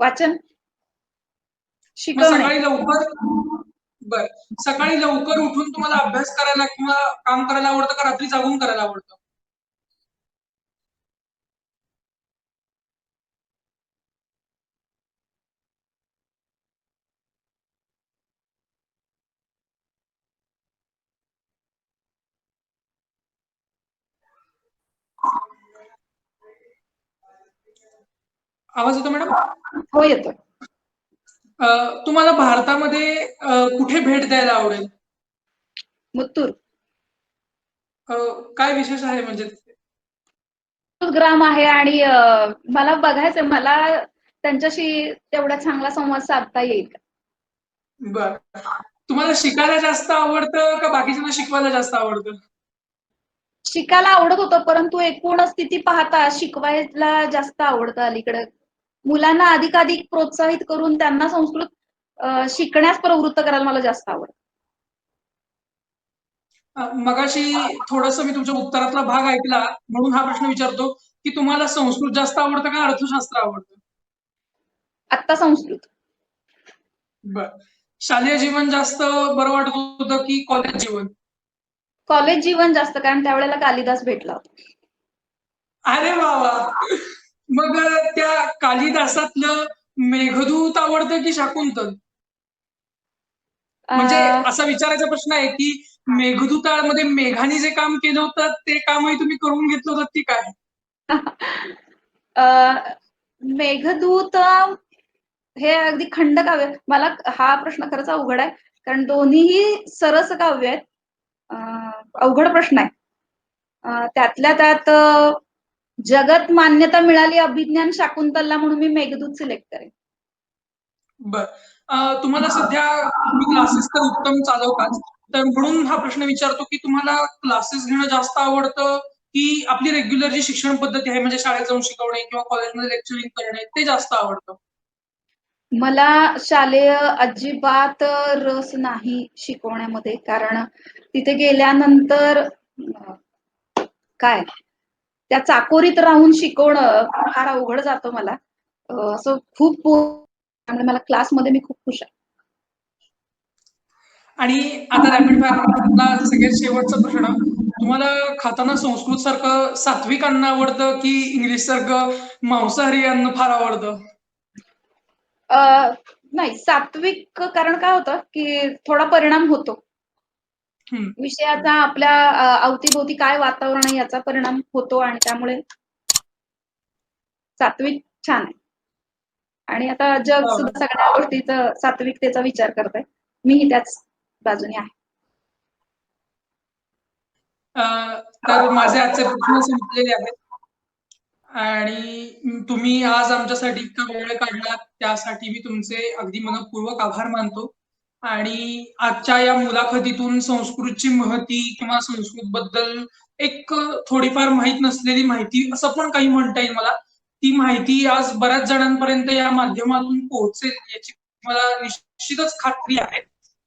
वाचन, मग शिकवणे. सकाळी लवकर बर सकाळी लवकर उठून तुम्हाला अभ्यास करायला किंवा काम करायला आवडतं का रात्री जागून करायला आवडतं? आवाज येतो मॅडम? हो, येतोय. तुम्हाला भारतामध्ये कुठे भेट द्यायला आवडेल? मुत्तूर काय विशेष आहे म्हणजे? ग्राम आहे आणि मला बघायचंय, मला त्यांच्याशी तेवढा चांगला संवाद साधता येईल का. बर तुम्हाला शिकायला जास्त आवडतं का बाकीच्यांना शिकवायला जास्त आवडतं? शिकायला आवडत होतं, परंतु एकूण स्थिती पाहता शिकवायला जास्त आवडतं अलीकडे. मुलांना अधिकाधिक प्रोत्साहित करून त्यांना संस्कृत शिकण्यास प्रवृत्त करायला मला जास्त आवडतं. मगाशी थोडस मी तुमच्या उत्तरातला भाग ऐकला म्हणून हा प्रश्न विचारतो की तुम्हाला संस्कृत जास्त आवडतं का अर्थशास्त्र आवडतं? आत्ता संस्कृत. बर शालेय जीवन जास्त बरं वाटत होतं की कॉलेज जीवन? कॉलेज जीवन जास्त, कारण त्यावेळेला कालिदास भेटला होता. अरे वा वा. मग त्या कालिदासातलं मेघदूत आवडतं की शाकुंतल? म्हणजे असा विचारायचा प्रश्न आहे की मेघदूतामध्ये मेघाने जे काम केलं होतं ते कामही तुम्ही करून घेतलं होतं की काय? मेघदूत हे अगदी खंडकाव्य. मला हा प्रश्न खरंच अवघड आहे, कारण दोन्हीही सरस काव्य आहेत. अवघड प्रश्न आहे. त्यातल्या त्यात जगत मान्यता मिळाली अभिज्ञान शाकुंतलला, म्हणून मी मेघदूत सिलेक्ट करेन. बर तुम्हाला सध्या तुम्ही क्लासेस तर उत्तम चालवताच, तर म्हणून हा प्रश्न विचारतो की तुम्हाला क्लासेस घेणं जास्त आवडतं की आपली रेग्युलर जी शिक्षण पद्धती आहे म्हणजे शाळेत जाऊन शिकवणे किंवा कॉलेजमध्ये लेक्चरिंग करणे ते जास्त आवडतं? मला शालेय अजिबात रस नाही शिकवण्यामध्ये, कारण तिथे गेल्यानंतर काय त्या चाकोरीत राहून शिकवणं फार अवघड जातं मला. असं खूप त्यामुळे मला क्लासमध्ये मी खूप खुश आहे. आणि आता रॅपिड फायर राऊंडला सगळ्यात शेवटचा प्रश्न, तुम्हाला खाताना संस्कृत सारखं सात्विक अन्न आवडतं की इंग्लिश सारखं मांसाहारी अन्न फार आवडतं? नाही, सात्विक, कारण काय होतं की थोडा परिणाम होतो विषयाचा, आपल्या अवतीभोवती काय वातावरण आहे याचा परिणाम होतो, आणि त्यामुळे सात्विक छान आहे. आणि आता जग सुद्धा सगळ्या गोष्टीचा सात्विकतेचा विचार करत आहे, मीही त्याच बाजूने आहे. तर माझे आजचे प्रश्न संपलेले आहेत आणि तुम्ही आज आमच्यासाठी इतका वेळ काढला त्यासाठी मी तुमचे अगदी मनपूर्वक आभार मानतो. आणि आजच्या या मुलाखतीतून संस्कृतची महती किंवा संस्कृत बद्दल एक थोडीफार माहीत नसलेली माहिती असं पण काही म्हणता येईल मला, ती माहिती आज बऱ्याच जणांपर्यंत या माध्यमातून पोहोचेल याची मला निश्चितच खात्री आहे.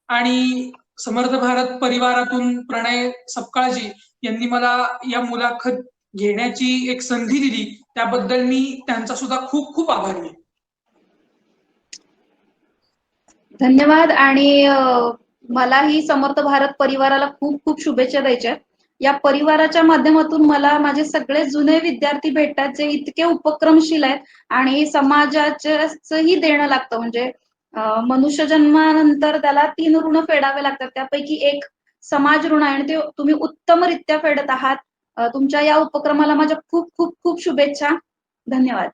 आणि समर्थ भारत परिवारातून प्रणय सपकाळजी यांनी मला या मुलाखत घेण्याची एक संधी दिली त्याबद्दल मी त्यांचा सुद्धा खूप खूप आभारी आहे. धन्यवाद. आणि मलाही समर्थ भारत परिवाराला खूप खूप शुभेच्छा द्यायच्या. या परिवाराच्या माध्यमातून मला माझे सगळे जुने विद्यार्थी भेटतात जे इतके उपक्रमशील आहेत आणि समाजाचंही देणं लागतं. म्हणजे मनुष्य जन्मानंतर त्याला 3 ऋण फेडावे लागतात, त्यापैकी एक समाज ऋण आहे आणि ते तुम्ही उत्तमरित्या फेडत आहात. तुमच्या या उपक्रमाला माझ्या खूप खूप खूप शुभेच्छा. धन्यवाद.